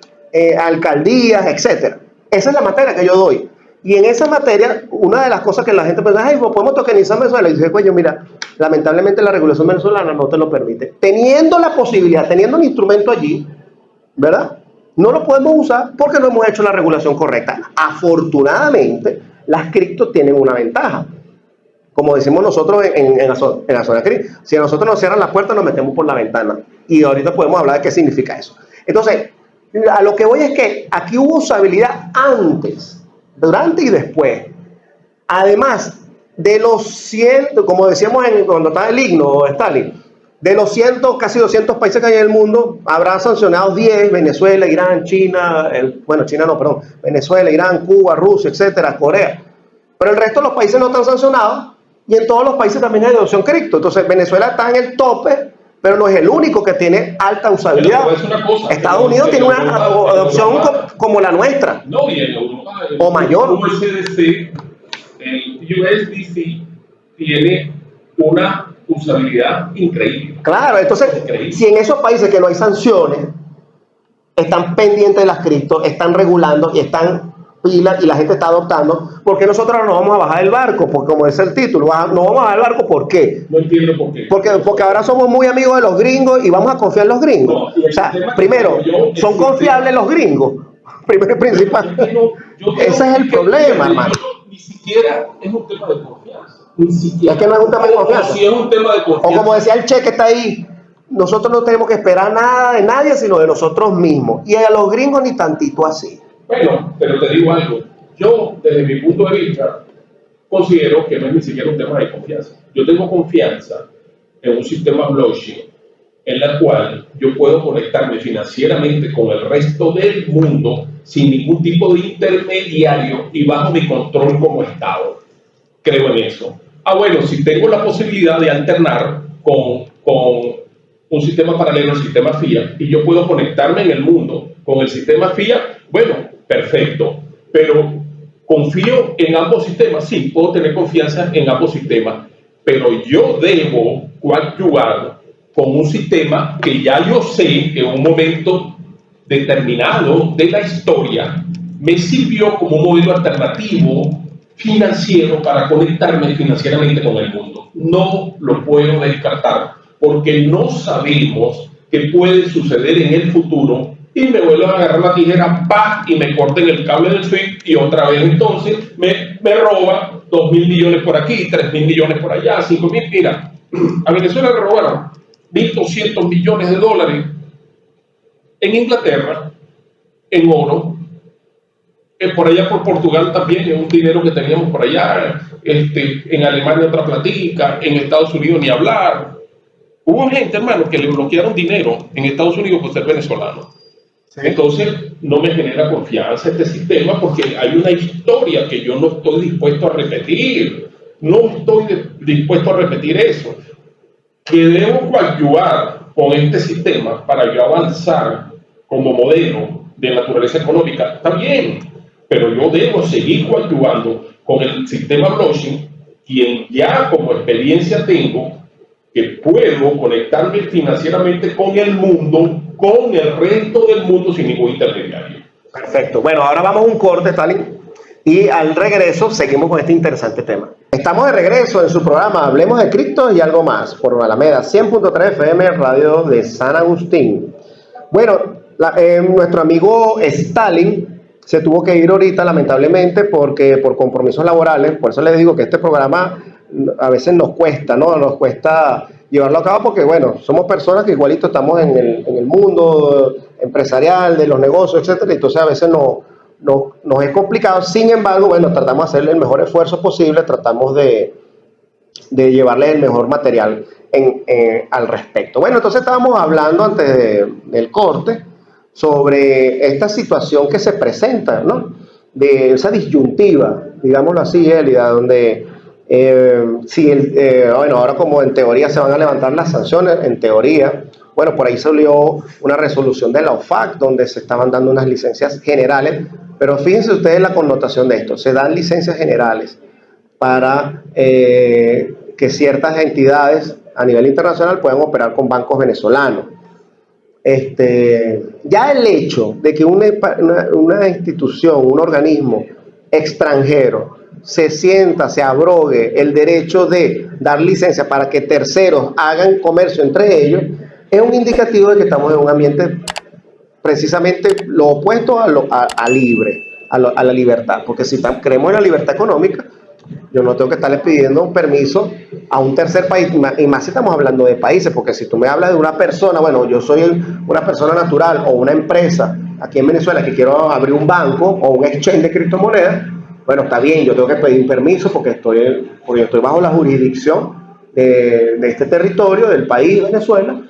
alcaldías, etc. Esa es la materia que yo doy. Y en esa materia, una de las cosas que la gente piensa, ay, pues podemos tokenizar Venezuela. Y dice, coño, mira, lamentablemente la regulación venezolana no te lo permite. Teniendo la posibilidad, teniendo el instrumento allí, ¿verdad? No lo podemos usar porque no hemos hecho la regulación correcta. Afortunadamente, las criptos tienen una ventaja. Como decimos nosotros en la zona CRI, si a nosotros nos cierran las puertas, nos metemos por la ventana. Y ahorita podemos hablar de qué significa eso. Entonces, a lo que voy es que aquí hubo usabilidad antes, durante y después. Además de los 100, como decíamos cuando estaba el himno o Stalin, de los casi 200 países que hay en el mundo, habrá sancionado 10, Venezuela, Irán, China, Venezuela, Irán, Cuba, Rusia, etcétera, Corea. Pero el resto de los países no están sancionados, y en todos los países también hay adopción cripto. Entonces Venezuela está en el tope, pero no es el único que tiene alta usabilidad. Estados Unidos tiene una adopción como la nuestra. No, y en Europa, o mayor. Como el CDC, el USDC tiene una usabilidad increíble. Claro, entonces, si en esos países que no hay sanciones, están pendientes de las criptos, están regulando y están pilas y la gente está adoptando, ¿por qué nosotros no nos vamos a bajar del barco? Porque como dice el título, no vamos a bajar del barco, ¿por qué? No entiendo por qué. Porque ahora somos muy amigos de los gringos y vamos a confiar en los gringos. No, o sea, primero, ¿son confiables los gringos? Primero y principal. Ese es el problema, hermano. Ni siquiera es un tema de confianza. Es que no es un tema de confianza. Si es un tema de confianza. O como decía el Che que está ahí, nosotros no tenemos que esperar nada de nadie, sino de nosotros mismos. Y a los gringos ni tantito así. Bueno, pero te digo algo. Yo, desde mi punto de vista, considero que no es ni siquiera un tema de confianza. Yo tengo confianza en un sistema blockchain en la cual yo puedo conectarme financieramente con el resto del mundo sin ningún tipo de intermediario y bajo mi control como Estado. Creo en eso. Bueno, si tengo la posibilidad de alternar con un sistema paralelo al sistema fiat y yo puedo conectarme en el mundo con el sistema fiat, bueno, perfecto. Pero confío en ambos sistemas. Sí, puedo tener confianza en ambos sistemas, pero yo debo coadyuvar con un sistema que ya yo sé que en un momento determinado de la historia me sirvió como un modelo alternativo financiero para conectarme financieramente con el mundo. No lo puedo descartar porque no sabemos qué puede suceder en el futuro y me vuelvo a agarrar la tijera, ¡pah! Y me corten el cable del SWIFT y otra vez entonces me roba 2.000 millones por aquí, 3.000 millones por allá, 5.000. Mira, a Venezuela le robaron 1.200 millones de dólares en Inglaterra, en oro, por allá por Portugal también, es un dinero que teníamos por allá, en Alemania otra platica, en Estados Unidos ni hablar. Hubo gente, hermano, que le bloquearon dinero en Estados Unidos por ser venezolano. Sí. Entonces, no me genera confianza este sistema porque hay una historia que yo no estoy dispuesto a repetir. No estoy dispuesto a repetir eso. Que debo coadyuvar con este sistema para yo avanzar como modelo de naturaleza económica, está bien, pero yo debo seguir coadyuvando con el sistema blockchain, quien ya como experiencia tengo que puedo conectarme financieramente con el mundo, con el resto del mundo sin ningún intermediario. Perfecto. Bueno, ahora vamos a un corte, Stalin, y al regreso seguimos con este interesante tema. Estamos de regreso en su programa Hablemos de Cripto y algo más, por Alameda 100.3 FM, Radio de San Agustín. Bueno, nuestro amigo Stalin se tuvo que ir ahorita, lamentablemente, porque por compromisos laborales. Por eso les digo que este programa a veces nos cuesta, ¿no? Nos cuesta llevarlo a cabo porque, bueno, somos personas que igualito estamos en el mundo empresarial, de los negocios, etcétera. Entonces a veces nos es complicado. Sin embargo, bueno, tratamos de hacerle el mejor esfuerzo posible, tratamos de llevarle el mejor material al respecto. Bueno, entonces estábamos hablando antes del corte sobre esta situación que se presenta, ¿no? De esa disyuntiva, digámoslo así, Elida, donde bueno, ahora como en teoría se van a levantar las sanciones, en teoría, bueno, por ahí salió una resolución de la OFAC donde se estaban dando unas licencias generales, pero fíjense ustedes la connotación de esto, se dan licencias generales para que ciertas entidades a nivel internacional puedan operar con bancos venezolanos. Ya el hecho de que una institución, un organismo extranjero se abrogue el derecho de dar licencia para que terceros hagan comercio entre ellos, es un indicativo de que estamos en un ambiente precisamente lo opuesto a libre, a la libertad, porque si creemos en la libertad económica, yo no tengo que estarle pidiendo un permiso a un tercer país, y más si estamos hablando de países, porque si tú me hablas de una persona, bueno, yo soy una persona natural o una empresa aquí en Venezuela que quiero abrir un banco o un exchange de criptomonedas, bueno, está bien, yo tengo que pedir un permiso porque estoy bajo la jurisdicción de este territorio, del país Venezuela,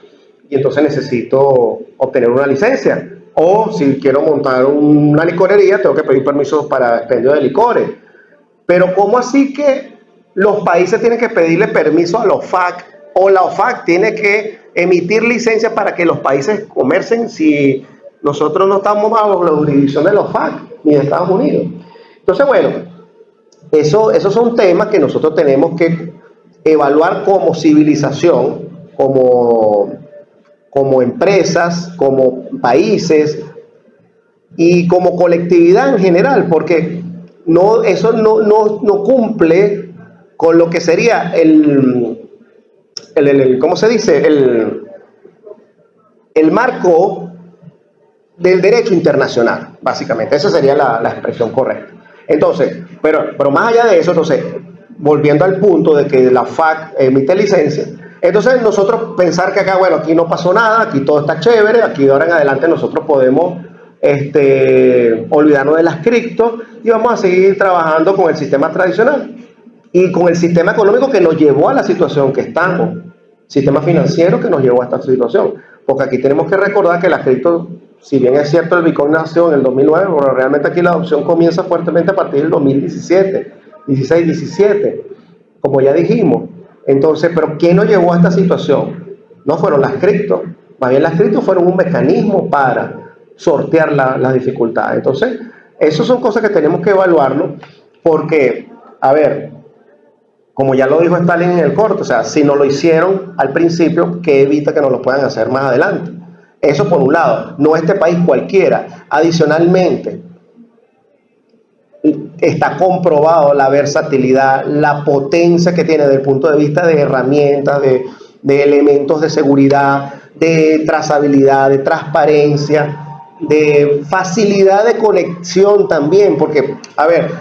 y entonces necesito obtener una licencia. O si quiero montar una licorería, tengo que pedir permiso para expendio de licores. Pero ¿cómo así que los países tienen que pedirle permiso a la OFAC o la OFAC tiene que emitir licencias para que los países comercien si nosotros no estamos bajo la jurisdicción de la OFAC ni de Estados Unidos? Entonces, bueno, esos son temas que nosotros tenemos que evaluar como civilización, como empresas, como países y como colectividad en general, porque eso no cumple con lo que sería ¿cómo se dice? El marco del derecho internacional, básicamente. Esa sería la expresión correcta. Entonces, pero más allá de eso, entonces, volviendo al punto de que la FAC emite licencia, entonces nosotros pensar que acá, bueno, aquí no pasó nada, aquí todo está chévere, aquí de ahora en adelante nosotros podemos olvidarnos de las cripto y vamos a seguir trabajando con el sistema tradicional y con el sistema económico que nos llevó a la situación que estamos, sistema financiero que nos llevó a esta situación, porque aquí tenemos que recordar que las cripto, si bien es cierto el Bitcoin nació en el 2009, pero realmente aquí la adopción comienza fuertemente a partir del 2017, 16, 17, como ya dijimos. Entonces, ¿pero qué nos llevó a esta situación? No fueron las cripto, más bien las cripto fueron un mecanismo para sortear las dificultades. Entonces, esas son cosas que tenemos que evaluarnos porque, a ver, como ya lo dijo Stalin en el corto, o sea, si no lo hicieron al principio, ¿qué evita que no lo puedan hacer más adelante? Eso por un lado, no este país cualquiera. Adicionalmente, está comprobado la versatilidad, la potencia que tiene desde el punto de vista de herramientas, de elementos de seguridad, de trazabilidad, de transparencia, de facilidad de conexión también, porque, a ver,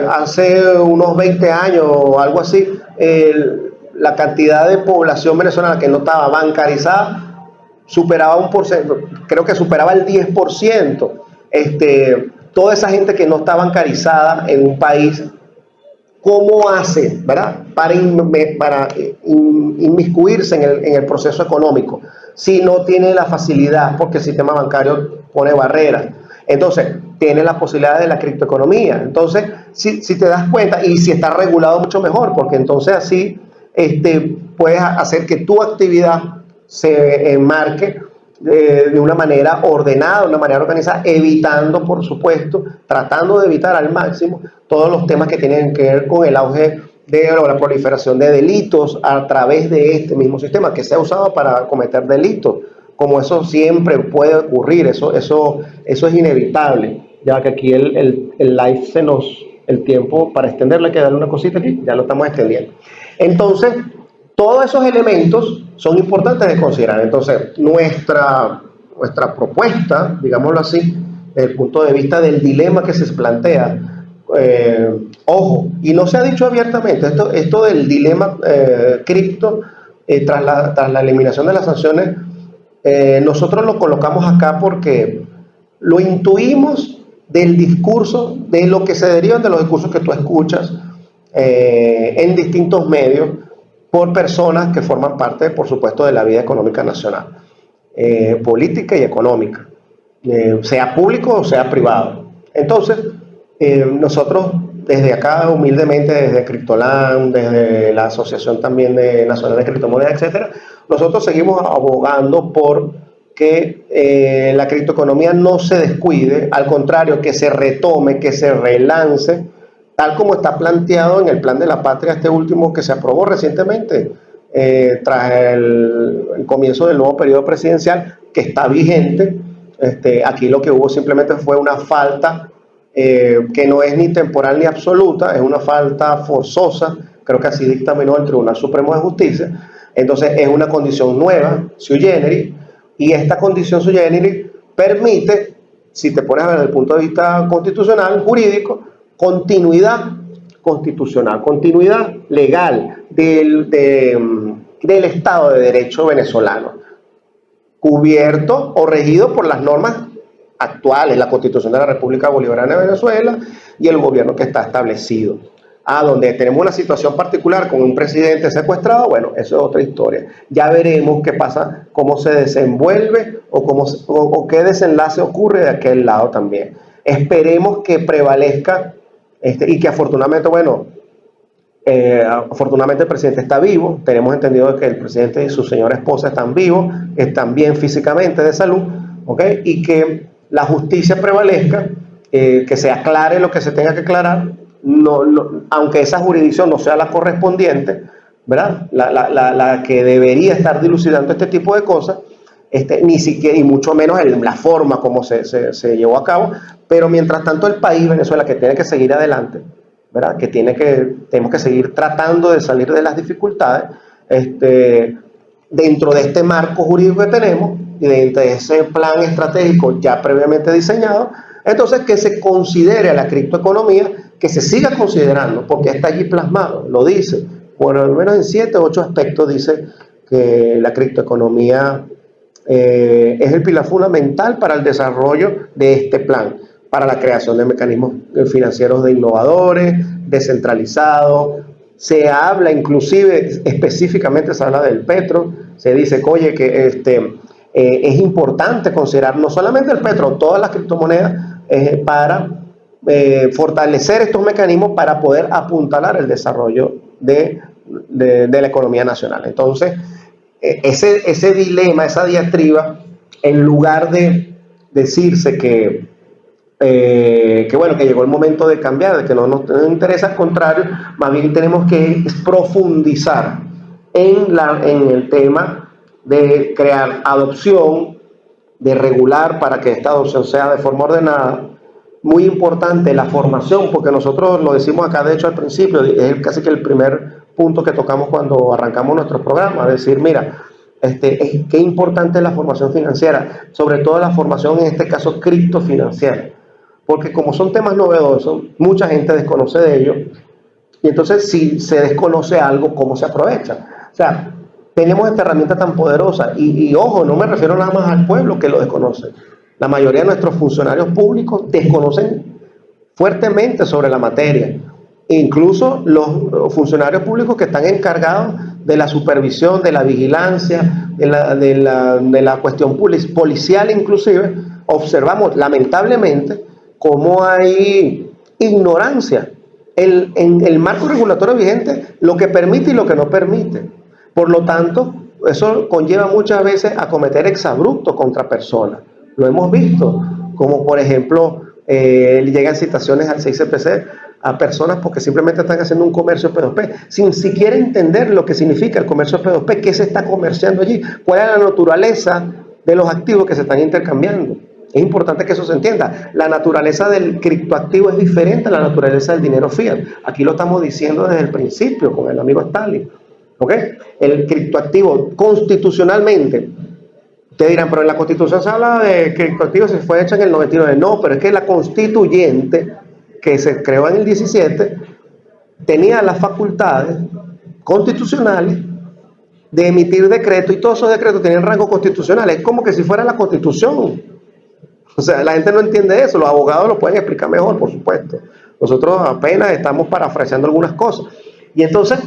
hace unos 20 años o algo así, la cantidad de población venezolana que no estaba bancarizada superaba un porcentaje, creo que superaba el 10%. Toda esa gente que no está bancarizada en un país, ¿cómo hace, verdad, para inmiscuirse en el proceso económico si no tiene la facilidad, porque el sistema bancario pone barreras? Entonces, tiene la posibilidad de la criptoeconomía. Entonces, si te das cuenta, y si está regulado mucho mejor, porque entonces así puedes hacer que tu actividad se enmarque de una manera ordenada, de una manera organizada, evitando, por supuesto, tratando de evitar al máximo todos los temas que tienen que ver con el auge de la proliferación de delitos a través de este mismo sistema que se ha usado para cometer delitos, como eso siempre puede ocurrir, eso es inevitable, ya que aquí el live el tiempo para extenderle, hay que darle una cosita aquí, ya lo estamos extendiendo. Entonces, todos esos elementos son importantes de considerar. Entonces, nuestra propuesta, digámoslo así, desde el punto de vista del dilema que se plantea, ojo, y no se ha dicho abiertamente, esto del dilema cripto, tras la eliminación de las sanciones, nosotros lo colocamos acá porque lo intuimos del discurso, de lo que se derivan de los discursos que tú escuchas en distintos medios por personas que forman parte, por supuesto, de la vida económica nacional, política y económica, sea público o sea privado. Entonces, nosotros desde acá, humildemente, desde Cryptoland, desde la Asociación también Nacional de Criptomonedas, etcétera, nosotros seguimos abogando por que la criptoeconomía no se descuide, al contrario, que se retome, que se relance, tal como está planteado en el Plan de la Patria, este último que se aprobó recientemente, tras el comienzo del nuevo periodo presidencial, que está vigente. Aquí lo que hubo simplemente fue una falta que no es ni temporal ni absoluta, es una falta forzosa, creo que así dictaminó el Tribunal Supremo de Justicia. Entonces es una condición nueva, sui generis, y esta condición sui generis permite, si te pones a ver desde el punto de vista constitucional, jurídico, continuidad constitucional, continuidad legal del Estado de Derecho venezolano, cubierto o regido por las normas actuales, la Constitución de la República Bolivariana de Venezuela y el gobierno que está establecido. Donde tenemos una situación particular con un presidente secuestrado, bueno, eso es otra historia. Ya veremos qué pasa, cómo se desenvuelve o qué desenlace ocurre de aquel lado también. Esperemos que prevalezca y que afortunadamente, bueno, afortunadamente el presidente está vivo. Tenemos entendido que el presidente y su señora esposa están vivos, están bien físicamente de salud, ¿okay? Y que la justicia prevalezca, que se aclare lo que se tenga que aclarar. Aunque esa jurisdicción no sea la correspondiente, ¿verdad? La que debería estar dilucidando este tipo de cosas, ni siquiera, y mucho menos la forma como se llevó a cabo, pero mientras tanto el país, Venezuela, que tiene que seguir adelante, ¿verdad? Tenemos que seguir tratando de salir de las dificultades, dentro de este marco jurídico que tenemos y dentro de ese plan estratégico ya previamente diseñado. Entonces, que se considere a la criptoeconomía, que se siga considerando, porque está allí plasmado, lo dice, por lo menos en 7 u 8 aspectos dice que la criptoeconomía es el pilar fundamental para el desarrollo de este plan, para la creación de mecanismos financieros de innovadores, descentralizados. Se habla inclusive, específicamente se habla del petro, se dice, oye, que es importante considerar no solamente el petro, todas las criptomonedas, para fortalecer estos mecanismos para poder apuntalar el desarrollo de la economía nacional. Entonces, ese dilema, esa diatriba, en lugar de decirse que bueno, que llegó el momento de cambiar, de que no nos interesa, al contrario, más bien tenemos que profundizar en el tema de crear adopción, de regular para que esta adopción sea de forma ordenada. Muy importante la formación, porque nosotros lo decimos acá, de hecho al principio, es casi que el primer punto que tocamos cuando arrancamos nuestro programa, decir, mira, qué importante es la formación financiera, sobre todo la formación en este caso criptofinanciera, porque como son temas novedosos, mucha gente desconoce de ellos, y entonces si se desconoce algo, ¿cómo se aprovecha? O sea, tenemos esta herramienta tan poderosa, y ojo, no me refiero nada más al pueblo que lo desconoce. La mayoría de nuestros funcionarios públicos desconocen fuertemente sobre la materia. Incluso los funcionarios públicos que están encargados de la supervisión, de la vigilancia, de la cuestión policial inclusive, observamos lamentablemente cómo hay ignorancia en el marco regulatorio vigente, lo que permite y lo que no permite. Por lo tanto, eso conlleva muchas veces a cometer exabruptos contra personas. Lo hemos visto, como por ejemplo, llegan citaciones al 6CPC a personas porque simplemente están haciendo un comercio P2P, sin siquiera entender lo que significa el comercio P2P, qué se está comerciando allí, cuál es la naturaleza de los activos que se están intercambiando. Es importante que eso se entienda. La naturaleza del criptoactivo es diferente a la naturaleza del dinero fiat. Aquí lo estamos diciendo desde el principio con el amigo Stalin. ¿Ok? El criptoactivo constitucionalmente, ustedes dirán, pero en la Constitución se habla de que el criptoactivo se fue hecho en el 99. No, pero es que la constituyente que se creó en el 17 tenía las facultades constitucionales de emitir decretos, y todos esos decretos tenían rango constitucional. Es como que si fuera la Constitución. O sea, la gente no entiende eso. Los abogados lo pueden explicar mejor, por supuesto. Nosotros apenas estamos parafraseando algunas cosas. Y entonces,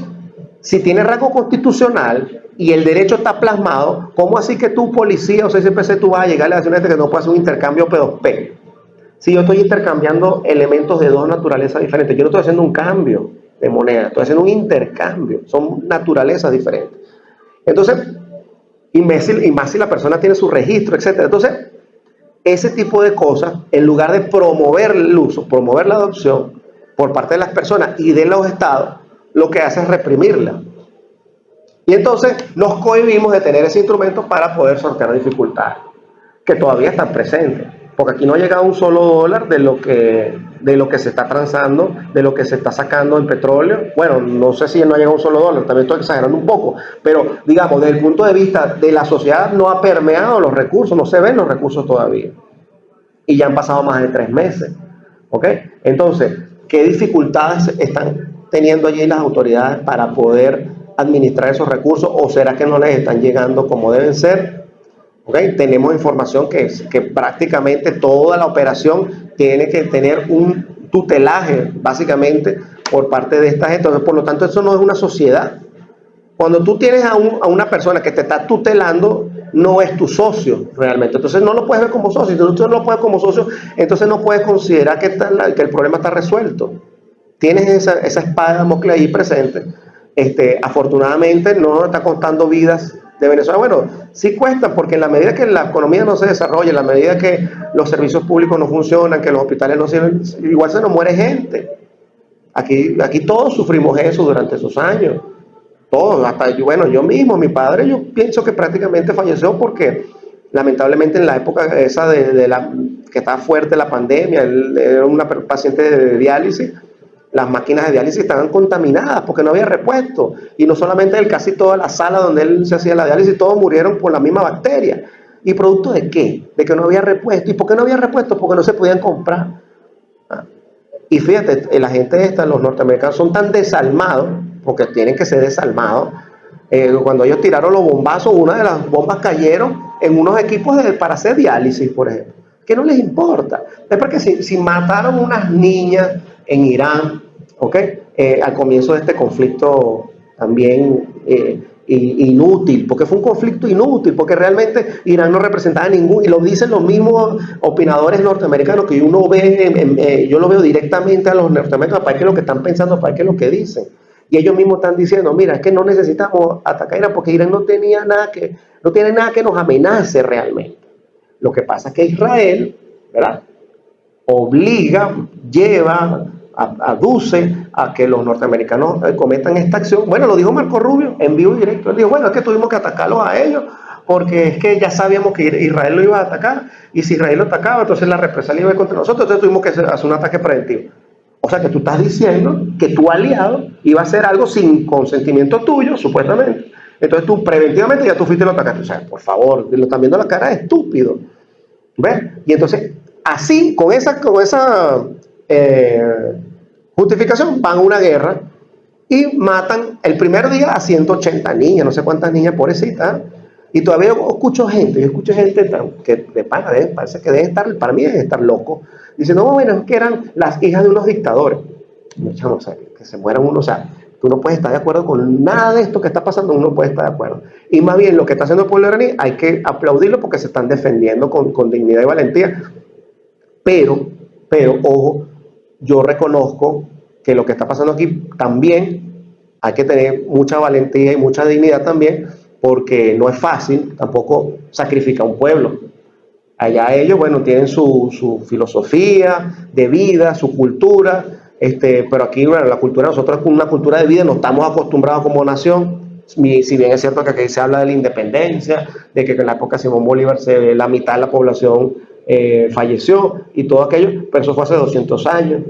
si tiene rango constitucional y el derecho está plasmado, ¿cómo así que tú, policía o CCPC, tú vas a llegarle a decir a gente que no puede hacer un intercambio P2P? Si yo estoy intercambiando elementos de dos naturalezas diferentes, yo no estoy haciendo un cambio de moneda, estoy haciendo un intercambio, son naturalezas diferentes. Entonces, y más si la persona tiene su registro, etcétera. Entonces, ese tipo de cosas, en lugar de promover el uso, promover la adopción por parte de las personas y de los estados, lo que hace es reprimirla. Y entonces nos cohibimos de tener ese instrumento para poder sortear dificultades que todavía están presentes. Porque aquí no ha llegado un solo dólar de lo que se está transando, de lo que se está sacando en petróleo. Bueno, no sé si no ha llegado un solo dólar, también estoy exagerando un poco, pero digamos, desde el punto de vista de la sociedad no ha permeado los recursos, no se ven los recursos todavía. Y ya han pasado más de 3 meses. ¿Ok? Entonces, ¿qué dificultades están teniendo allí las autoridades para poder administrar esos recursos? ¿O será que no les están llegando como deben ser? ¿Okay? Tenemos información que prácticamente toda la operación tiene que tener un tutelaje, básicamente, por parte de esta gente. Entonces, por lo tanto, eso no es una sociedad. Cuando tú tienes a una persona que te está tutelando, no es tu socio realmente. Entonces, no lo puedes ver como socio. Si tú no lo puedes como socio, entonces no puedes considerar que el problema está resuelto. Tienes esa espada de Damocles ahí presente. Afortunadamente, no está costando vidas de Venezuela. Bueno, sí cuesta, porque en la medida que la economía no se desarrolla, en la medida que los servicios públicos no funcionan, que los hospitales no sirven, igual se nos muere gente. Aquí todos sufrimos eso durante esos años. Todos, hasta yo mismo, mi padre, yo pienso que prácticamente falleció porque lamentablemente en la época esa que estaba fuerte la pandemia, él era una paciente de diálisis. Las máquinas de diálisis estaban contaminadas porque no había repuesto. Y no solamente él, casi toda la sala donde él se hacía la diálisis, todos murieron por la misma bacteria. ¿Y producto de qué? De que no había repuesto. ¿Y por qué no había repuesto? Porque no se podían comprar. Y fíjate, la gente los norteamericanos son tan desalmados, porque tienen que ser desalmados. Cuando ellos tiraron los bombazos, una de las bombas cayeron en unos equipos para hacer diálisis, por ejemplo. Que no les importa. Es porque si mataron unas niñas en Irán, ¿ok? Al comienzo de este conflicto también inútil, porque fue un conflicto inútil, porque realmente Irán no representaba ningún, y lo dicen los mismos opinadores norteamericanos que uno ve, yo lo veo directamente a los norteamericanos para qué es lo que están pensando, para qué es lo que dicen. Y ellos mismos están diciendo, mira, es que no necesitamos atacar a Irán porque Irán no tiene nada que nos amenace realmente. Lo que pasa es que Israel, ¿verdad?, obliga, lleva, aduce a que los norteamericanos cometan esta acción. Bueno, lo dijo Marco Rubio en vivo y directo. Él dijo, bueno, es que tuvimos que atacarlos a ellos porque es que ya sabíamos que Israel lo iba a atacar, y si Israel lo atacaba, entonces la represalia iba contra nosotros, entonces tuvimos que hacer un ataque preventivo. O sea que tú estás diciendo que tu aliado iba a hacer algo sin consentimiento tuyo, supuestamente. Entonces tú preventivamente ya tú fuiste y lo atacaste. O sea, por favor, lo están viendo la cara de estúpido. ¿Ves? Y entonces, así, con esa justificación, van a una guerra y matan el primer día a 180 niñas, no sé cuántas niñas, pobrecitas. Y todavía yo escucho gente que de pana, parece que deben estar, para mí deben estar locos, diciendo, no, bueno, es que eran las hijas de unos dictadores. No, chamo, o sea, que se mueran uno, o sea, tú no puedes estar de acuerdo con nada de esto que está pasando, uno puede estar de acuerdo. Y más bien lo que está haciendo el pueblo iraní hay que aplaudirlo porque se están defendiendo con dignidad y valentía. Pero, ojo, yo reconozco que lo que está pasando aquí también hay que tener mucha valentía y mucha dignidad también, porque no es fácil tampoco sacrificar un pueblo. Allá ellos, bueno, tienen su filosofía de vida, su cultura, Pero aquí, bueno, la cultura, nosotros es una cultura de vida, no estamos acostumbrados como nación. Si bien es cierto que aquí se habla de la independencia, de que en la época de Simón Bolívar la mitad de la población falleció y todo aquello, pero eso fue hace 200 años.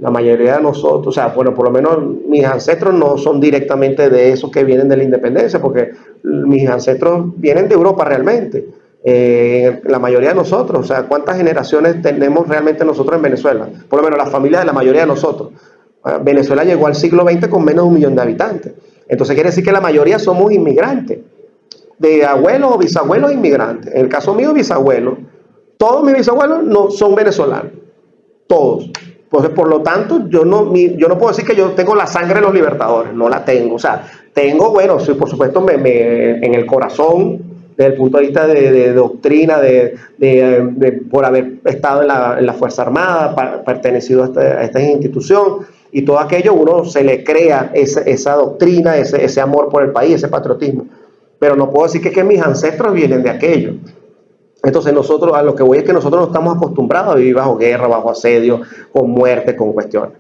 La mayoría de nosotros, o sea, bueno, por lo menos mis ancestros no son directamente de esos que vienen de la independencia, porque mis ancestros vienen de Europa realmente. La mayoría de nosotros, o sea, ¿cuántas generaciones tenemos realmente nosotros en Venezuela? Por lo menos la familia de la mayoría de nosotros. Venezuela llegó al siglo XX con menos de 1 millón de habitantes. Entonces quiere decir que la mayoría somos inmigrantes, de abuelos o bisabuelos inmigrantes. En el caso mío, bisabuelos. Todos mis bisabuelos no son venezolanos, todos. Entonces, por lo tanto, yo no puedo decir que yo tengo la sangre de los libertadores, no la tengo. O sea, tengo, bueno, sí, por supuesto, en el corazón, desde el punto de vista de doctrina, por haber estado en la Fuerza Armada, pertenecido a esta institución, y todo aquello, uno se le crea esa doctrina, ese amor por el país, ese patriotismo. Pero no puedo decir que mis ancestros vienen de aquello. Entonces nosotros, a lo que voy es que nosotros no estamos acostumbrados a vivir bajo guerra, bajo asedio, con muerte, con cuestiones.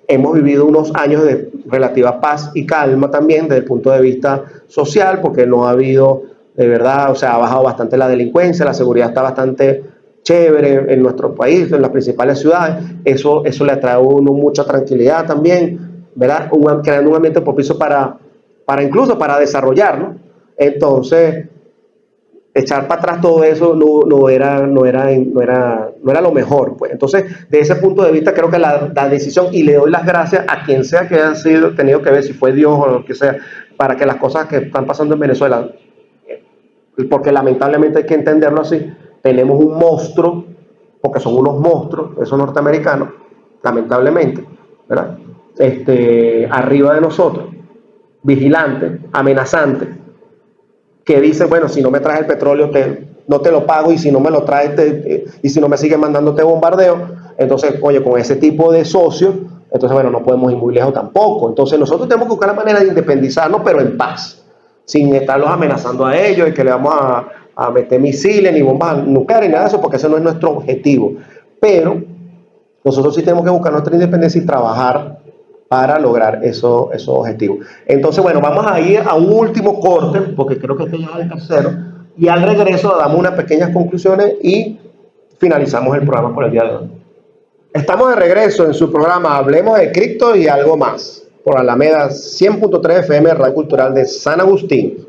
Hemos vivido unos años de relativa paz y calma también desde el punto de vista social, porque no ha habido, de verdad, o sea, ha bajado bastante la delincuencia, la seguridad está bastante chévere en nuestro país, en las principales ciudades. Eso le trae a uno mucha tranquilidad también, ¿verdad? Creando un ambiente propicio incluso para desarrollarlo. Entonces, echar para atrás todo eso no era lo mejor, pues. Entonces, de ese punto de vista, creo que la decisión, y le doy las gracias a quien sea que haya tenido que ver, si fue Dios o lo que sea, para que las cosas que están pasando en Venezuela, porque lamentablemente hay que entenderlo así, tenemos un monstruo, porque son unos monstruos, esos norteamericanos, lamentablemente, ¿verdad? Arriba de nosotros, vigilante, amenazante, que dice, bueno, si no me traes el petróleo, no te lo pago, y si no me lo traes, y si no me sigues mandando, te bombardeo. Entonces, oye, con ese tipo de socios, entonces, bueno, no podemos ir muy lejos tampoco. Entonces, nosotros tenemos que buscar la manera de independizarnos, pero en paz, sin estarlos amenazando a ellos y que le vamos a meter misiles ni bombas nucleares ni nada de eso, porque ese no es nuestro objetivo. Pero nosotros sí tenemos que buscar nuestra independencia y trabajar para lograr esos objetivos. Entonces, bueno, vamos a ir a un último corte, porque creo que este ya es el tercero, y al regreso damos unas pequeñas conclusiones y finalizamos el programa por el día de hoy. Estamos de regreso en su programa Hablemos de Cripto y algo más, por Alameda 100.3 FM, Radio Cultural de San Agustín.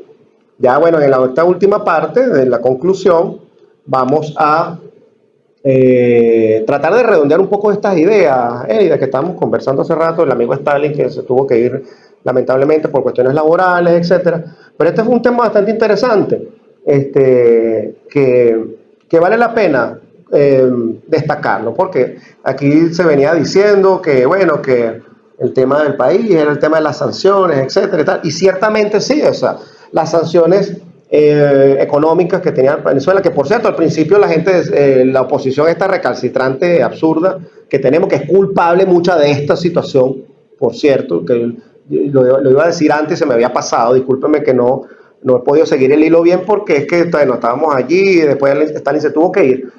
Ya, bueno, en esta última parte de la conclusión, vamos a tratar de redondear un poco estas ideas, de que estábamos conversando hace rato, el amigo Stalin, que se tuvo que ir lamentablemente por cuestiones laborales, etcétera. Pero este es un tema bastante interesante, que vale la pena destacarlo, porque aquí se venía diciendo que, bueno, que el tema del país era el tema de las sanciones, etcétera, y tal, y ciertamente sí, o sea, las sanciones económicas que tenía Venezuela, que por cierto al principio la gente, la oposición esta recalcitrante, absurda, que tenemos, que es culpable mucha de esta situación, por cierto, que lo iba a decir antes, se me había pasado, discúlpeme que no he podido seguir el hilo bien, porque es que bueno, estábamos allí y después Stalin se tuvo que ir.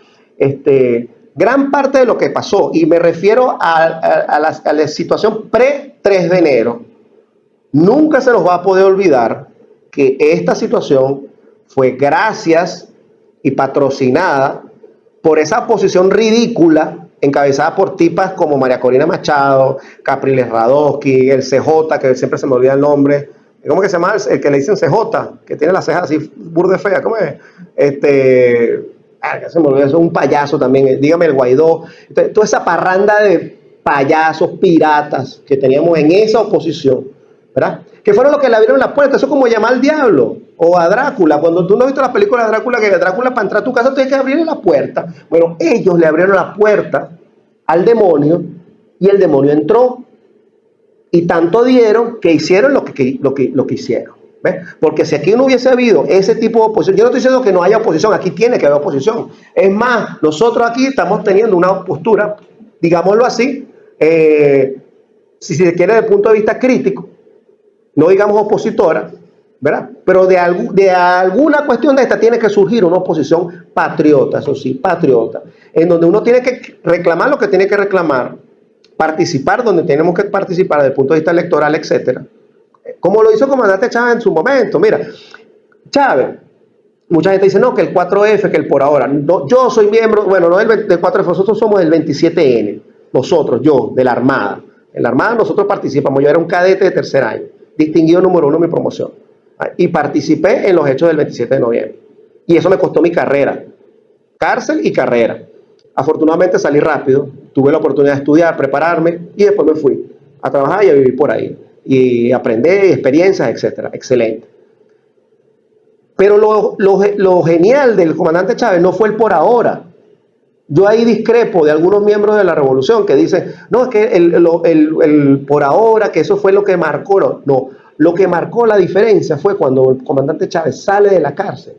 Gran parte de lo que pasó, y me refiero a la situación pre-3 de enero, nunca se nos va a poder olvidar que esta situación fue gracias y patrocinada por esa oposición ridícula encabezada por tipas como María Corina Machado, Capriles Radowski, el CJ, que siempre se me olvida el nombre. ¿Cómo que se llama? El que le dicen CJ, que tiene las cejas así burde fea. ¿Cómo es? Se me olvidó, es un payaso también. Dígame, el Guaidó. Entonces, toda esa parranda de payasos, piratas que teníamos en esa oposición, ¿verdad? Que fueron los que le abrieron la puerta. Eso es como llamar al diablo o a Drácula. Cuando tú no has visto la película de Drácula, que Drácula para entrar a tu casa tienes que abrirle la puerta. Bueno, ellos le abrieron la puerta al demonio y el demonio entró. Y tanto dieron que hicieron lo que hicieron. ¿Ves? Porque si aquí no hubiese habido ese tipo de oposición, yo no estoy diciendo que no haya oposición, aquí tiene que haber oposición. Es más, nosotros aquí estamos teniendo una postura, digámoslo así, si se quiere desde el punto de vista crítico, no digamos opositora, ¿verdad? Pero de alguna cuestión de esta tiene que surgir una oposición patriota, eso sí, patriota, en donde uno tiene que reclamar lo que tiene que reclamar, participar donde tenemos que participar desde el punto de vista electoral, etcétera, como lo hizo el comandante Chávez en su momento. Mira, Chávez, mucha gente dice, no, que el 4F, que el por ahora. No, yo soy miembro, bueno, no del 4F, nosotros somos del 27N, nosotros, yo, de la Armada. En la Armada nosotros participamos, yo era un cadete de tercer año, distinguido número 1 en mi promoción, y participé en los hechos del 27 de noviembre. Y eso me costó mi carrera, cárcel y carrera. Afortunadamente salí rápido, tuve la oportunidad de estudiar, prepararme, y después me fui a trabajar y a vivir por ahí. Y aprendí experiencias, etcétera. Excelente. Pero lo genial del comandante Chávez no fue el por ahora. Yo ahí discrepo de algunos miembros de la revolución que dicen, no, es que el por ahora, que eso fue lo que marcó. No, lo que marcó la diferencia fue cuando el comandante Chávez sale de la cárcel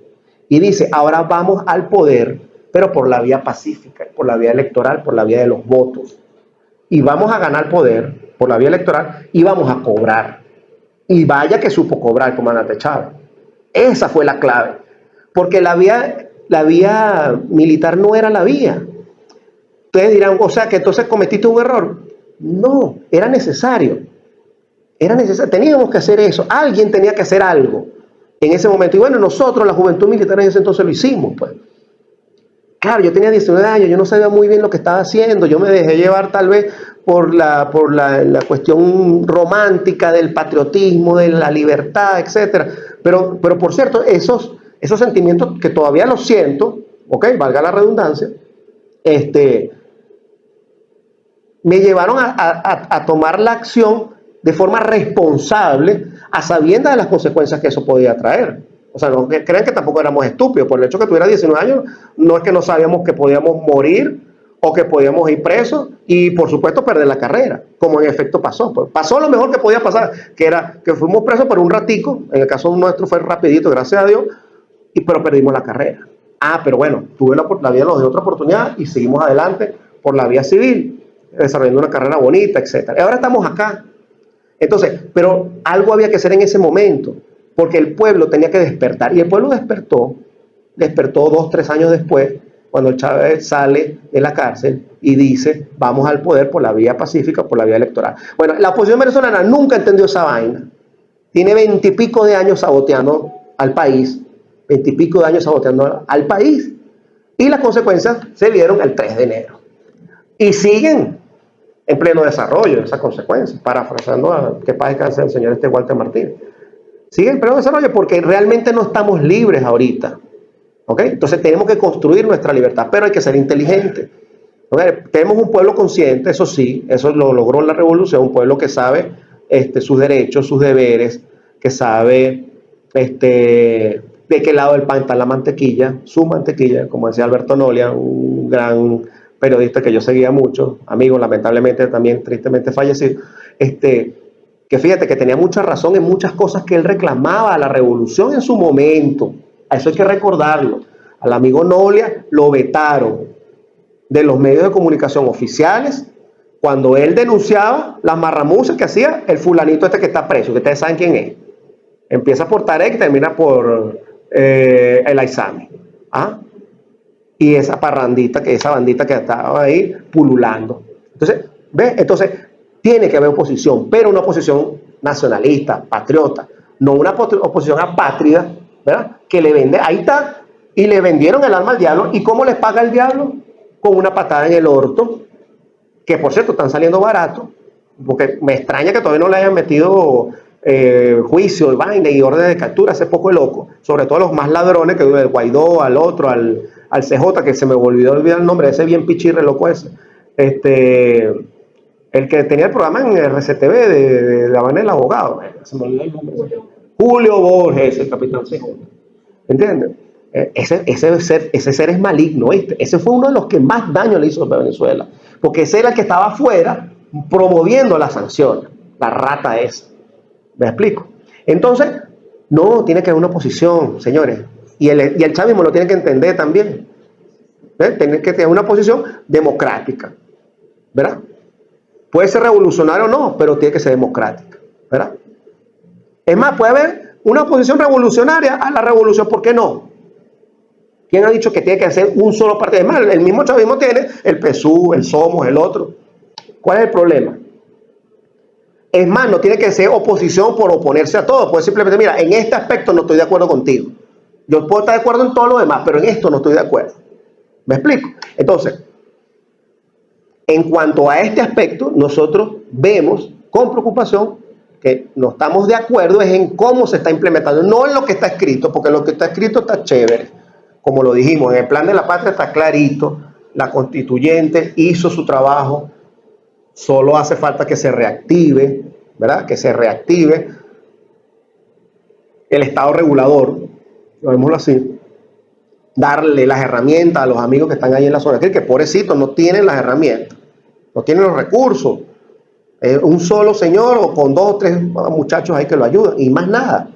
y dice, ahora vamos al poder, pero por la vía pacífica, por la vía electoral, por la vía de los votos. Y vamos a ganar poder por la vía electoral y vamos a cobrar. Y vaya que supo cobrar el comandante Chávez. Esa fue la clave. Porque la vía militar no era la vía. Ustedes dirán, o sea, que entonces cometiste un error. No, era necesario. Era necesario. Teníamos que hacer eso. Alguien tenía que hacer algo en ese momento. Y bueno, nosotros, la juventud militar en ese entonces lo hicimos, pues. Claro, yo tenía 19 años, yo no sabía muy bien lo que estaba haciendo, yo me dejé llevar tal vez por la cuestión romántica del patriotismo, de la libertad, etcétera. Pero por cierto, esos sentimientos que todavía los siento, ok, valga la redundancia, me llevaron a tomar la acción de forma responsable, a sabiendas de las consecuencias que eso podía traer. O sea, no crean que tampoco éramos estúpidos. Por el hecho que tuviera 19 años, no es que no sabíamos que podíamos morir o que podíamos ir presos y, por supuesto, perder la carrera, como en efecto pasó. Pues pasó lo mejor que podía pasar, que era que fuimos presos por un ratico, en el caso nuestro fue rapidito, gracias a Dios, pero perdimos la carrera. Pero bueno, tuve la vida nos dio otra oportunidad y seguimos adelante por la vía civil, desarrollando una carrera bonita, etcétera. Y ahora estamos acá. Entonces, pero algo había que hacer en ese momento, porque el pueblo tenía que despertar, y el pueblo despertó 2, 3 años después, cuando Chávez sale de la cárcel y dice, vamos al poder por la vía pacífica, por la vía electoral. Bueno, la oposición venezolana nunca entendió esa vaina. Tiene 20 y pico de años saboteando al país, 20 y pico de años saboteando al país, y las consecuencias se vieron el 3 de enero. Y siguen en pleno desarrollo esas consecuencias, parafraseando a que paz descanse el señor Walter Martínez. Sigue en pleno desarrollo porque realmente no estamos libres ahorita. ¿Okay? Entonces tenemos que construir nuestra libertad, pero hay que ser inteligentes. ¿Okay? Tenemos un pueblo consciente, eso sí, eso lo logró la revolución, un pueblo que sabe sus derechos, sus deberes, que sabe de qué lado del pan está la mantequilla, su mantequilla, como decía Alberto Nolia, un gran periodista que yo seguía mucho, amigo lamentablemente también tristemente fallecido, que fíjate que tenía mucha razón en muchas cosas que él reclamaba a la revolución en su momento. A eso hay que recordarlo. Al amigo Nolia lo vetaron de los medios de comunicación oficiales cuando él denunciaba las marramuces que hacía el fulanito que está preso, que ustedes saben quién es. Empieza por Tarek y termina por el Aizami. Y esa bandita que estaba ahí pululando. Entonces, ¿ves? Entonces, tiene que haber oposición, pero una oposición nacionalista, patriota, no una oposición apátrida, ¿verdad? Que le vende, ahí está, y le vendieron el alma al diablo. ¿Y cómo les paga el diablo? Con una patada en el orto, que por cierto están saliendo baratos, porque me extraña que todavía no le hayan metido juicio y vaina y orden de captura, ese poco de loco, sobre todo los más ladrones, que del Guaidó, al otro, al CJ, que se me olvidó olvidar el nombre, ese bien pichirre loco ese, el que tenía el programa en RCTV de La Habana del Abogado, se me olvidó el nombre. Julio Borges, el capitán CJ. ¿Entiendes? Ese ser es maligno, ¿viste? Ese fue uno de los que más daño le hizo a Venezuela, porque ese era el que estaba afuera promoviendo las sanciones, la rata esa. ¿Me explico? Entonces, no, tiene que haber una oposición, señores, y el chavismo lo tiene que entender también. Tiene que tener una posición democrática, ¿verdad? Puede ser revolucionario o no, pero tiene que ser democrática, ¿verdad? Es más, puede haber una oposición revolucionaria a la revolución, ¿por qué no? ¿Quién ha dicho que tiene que ser un solo partido? Es más, el mismo chavismo tiene el PSUV, el Somos, el otro. ¿Cuál es el problema? Es más, no tiene que ser oposición por oponerse a todo. Puede simplemente, mira, en este aspecto no estoy de acuerdo contigo. Yo puedo estar de acuerdo en todo lo demás, pero en esto no estoy de acuerdo. ¿Me explico? Entonces, en cuanto a este aspecto, nosotros vemos con preocupación que no estamos de acuerdo es en cómo se está implementando, no en lo que está escrito, porque lo que está escrito está chévere. Como lo dijimos, en el plan de la patria está clarito, la constituyente hizo su trabajo, solo hace falta que se reactive, ¿verdad? Que se reactive el Estado regulador, llamémoslo así, darle las herramientas a los amigos que están ahí en la zona, que pobrecitos no tienen las herramientas, no tienen los recursos, un solo señor o con 2 o 3 muchachos ahí que lo ayudan y más nada.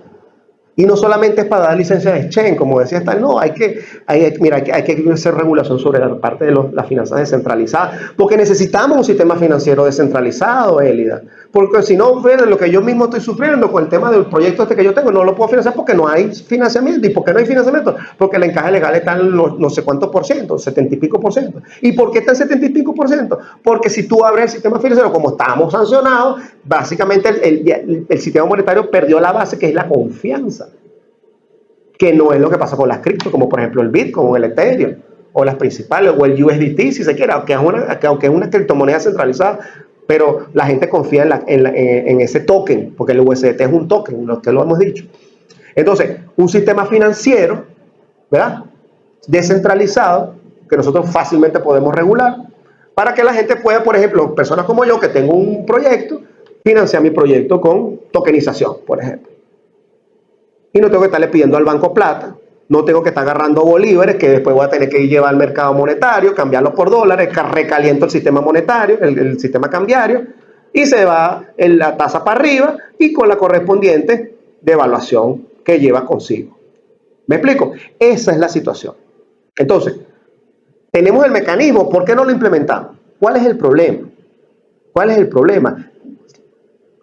Y no solamente es para dar licencia de exchange, como decía Stalin, no, hay que hacer regulación sobre la parte de las finanzas descentralizadas, porque necesitamos un sistema financiero descentralizado, Elida, porque si no, lo que yo mismo estoy sufriendo con el tema del proyecto que yo tengo, no lo puedo financiar porque no hay financiamiento. ¿Y por qué no hay financiamiento? Porque el encaje legal está en no sé cuántos por ciento, 70 y pico por ciento. ¿Y por qué está en 70 y pico por ciento? Porque si tú abres el sistema financiero, como estamos sancionados, básicamente el sistema monetario perdió la base, que es la confianza, que no es lo que pasa con las cripto, como por ejemplo el Bitcoin o el Ethereum, o las principales, o el USDT, si se quiere, aunque es una criptomoneda centralizada, pero la gente confía en ese token, porque el USDT es un token, lo que lo hemos dicho. Entonces, un sistema financiero, ¿verdad?, descentralizado, que nosotros fácilmente podemos regular, para que la gente pueda, por ejemplo, personas como yo, que tengo un proyecto, financiar mi proyecto con tokenización, por ejemplo. Y no tengo que estarle pidiendo al banco plata, no tengo que estar agarrando bolívares que después voy a tener que llevar al mercado monetario, cambiarlos por dólares, recaliento el sistema monetario, el sistema cambiario, y se va en la tasa para arriba y con la correspondiente devaluación que lleva consigo. ¿Me explico? Esa es la situación. Entonces, tenemos el mecanismo, ¿por qué no lo implementamos? ¿Cuál es el problema? ¿Cuál es el problema?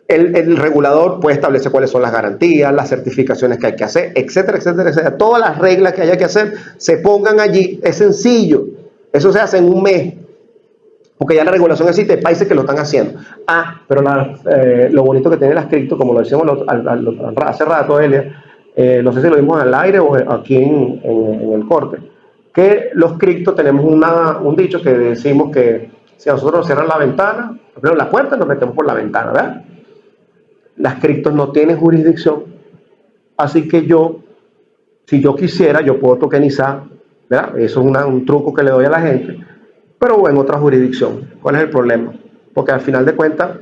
El regulador puede establecer cuáles son las garantías, las certificaciones que hay que hacer, etcétera, etcétera, etcétera. Todas las reglas que haya que hacer se pongan allí. Es sencillo. Eso se hace en un mes. Porque ya la regulación existe, hay países que lo están haciendo. Pero lo bonito que tiene las cripto, como lo decíamos hace rato, Elia, no sé si lo vimos al aire o aquí en el corte, que los cripto tenemos un dicho que decimos que si a nosotros nos cierran la ventana, primero la puerta, nos metemos por la ventana, ¿verdad? Las criptos no tienen jurisdicción, así que si yo quisiera, yo puedo tokenizar, ¿verdad? Eso es un truco que le doy a la gente, pero en otra jurisdicción. ¿Cuál es el problema? Porque al final de cuentas,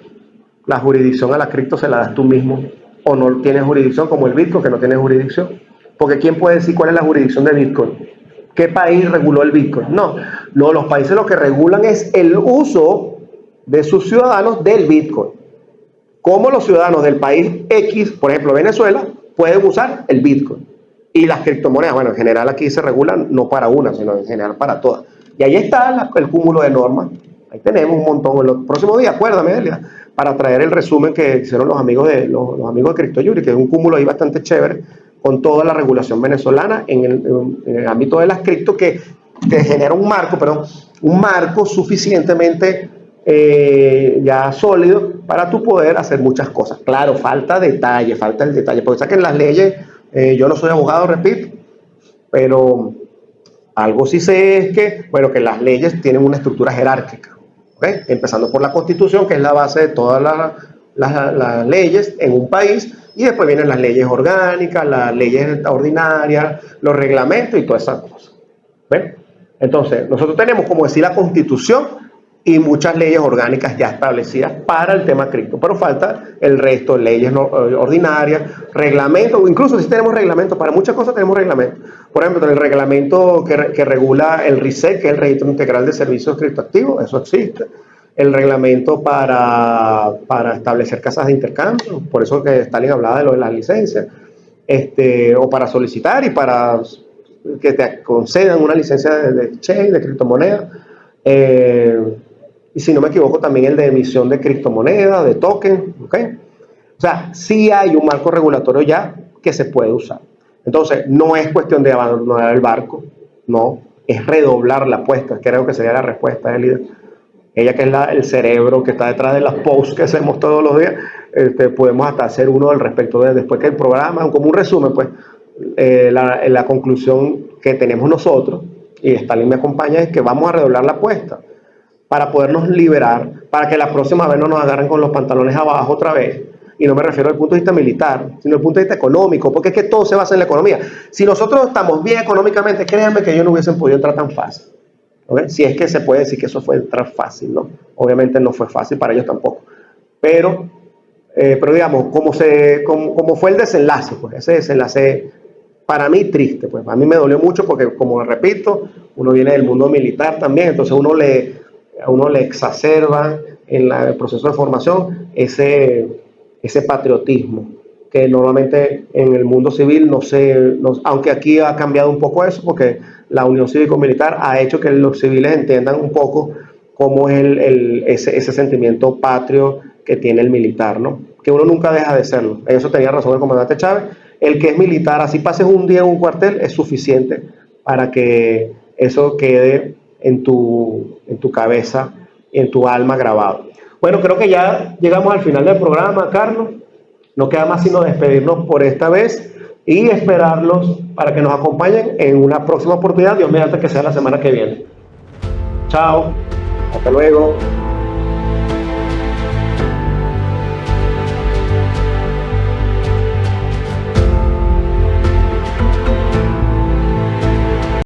la jurisdicción a la cripto se la das tú mismo, o no tienes jurisdicción, como el Bitcoin, que no tiene jurisdicción. Porque ¿quién puede decir cuál es la jurisdicción de Bitcoin? ¿Qué país reguló el Bitcoin? No, los países lo que regulan es el uso de sus ciudadanos del Bitcoin. Cómo los ciudadanos del país X, por ejemplo Venezuela, pueden usar el Bitcoin. Y las criptomonedas, bueno, en general aquí se regulan no para una, sino en general para todas. Y ahí está el cúmulo de normas. Ahí tenemos un montón. En los próximos días, acuérdame, Elia, para traer el resumen que hicieron los amigos de CryptoJury, que es un cúmulo ahí bastante chévere, con toda la regulación venezolana en el ámbito de las cripto, que te genera un marco suficientemente ya sólido para tú poder hacer muchas cosas. Claro, falta el detalle, porque saquen las leyes, yo no soy abogado, repito, pero algo sí sé es que, bueno, que las leyes tienen una estructura jerárquica, ¿okay? Empezando por la Constitución, que es la base de todas las leyes en un país, y después vienen las leyes orgánicas, las leyes ordinarias, los reglamentos y todas esas cosas. ¿Ven? Entonces, nosotros tenemos, como decir, la Constitución y muchas leyes orgánicas ya establecidas para el tema cripto, pero falta el resto, leyes ordinarias, reglamentos, incluso si tenemos reglamentos, para muchas cosas tenemos reglamentos. Por ejemplo, el reglamento que regula el RISEC, que es el Registro Integral de Servicios Criptoactivos, eso existe. El reglamento para establecer casas de intercambio, por eso que Stalin hablaba de lo de las licencias, o para solicitar y para que te concedan una licencia de exchange, de criptomoneda. Y si no me equivoco, también el de emisión de criptomonedas, de token, ¿ok? O sea, sí hay un marco regulatorio ya que se puede usar. Entonces, no es cuestión de abandonar el barco, no, es redoblar la apuesta, creo que sería la respuesta del líder, ella que es el cerebro que está detrás de las posts que hacemos todos los días, podemos hasta hacer uno al respecto de después que el programa, como un resumen, pues la conclusión que tenemos nosotros, y Stalin me acompaña, es que vamos a redoblar la apuesta para podernos liberar, para que la próxima vez no nos agarren con los pantalones abajo otra vez. Y no me refiero al punto de vista militar, sino al punto de vista económico, porque es que todo se basa en la economía. Si nosotros estamos bien económicamente, créanme que ellos no hubiesen podido entrar tan fácil. ¿Okay? Si es que se puede decir que eso fue entrar fácil, ¿no? Obviamente no fue fácil para ellos tampoco. Pero digamos, como fue el desenlace, pues ese desenlace para mí triste, pues a mí me dolió mucho porque, como repito, uno viene del mundo militar también, entonces a uno le exacerba en el proceso de formación ese patriotismo que normalmente en el mundo civil aunque aquí ha cambiado un poco eso, porque la unión cívico-militar ha hecho que los civiles entiendan un poco cómo es ese sentimiento patrio que tiene el militar, ¿no? Que uno nunca deja de serlo. Eso tenía razón el comandante Chávez. El que es militar, así pases un día en un cuartel, es suficiente para que eso quede en tu cabeza, en tu alma grabado. Bueno, creo que ya llegamos al final del programa, Carlos. No queda más sino despedirnos por esta vez y esperarlos para que nos acompañen en una próxima oportunidad, Dios mediante que sea la semana que viene. Chao, hasta luego.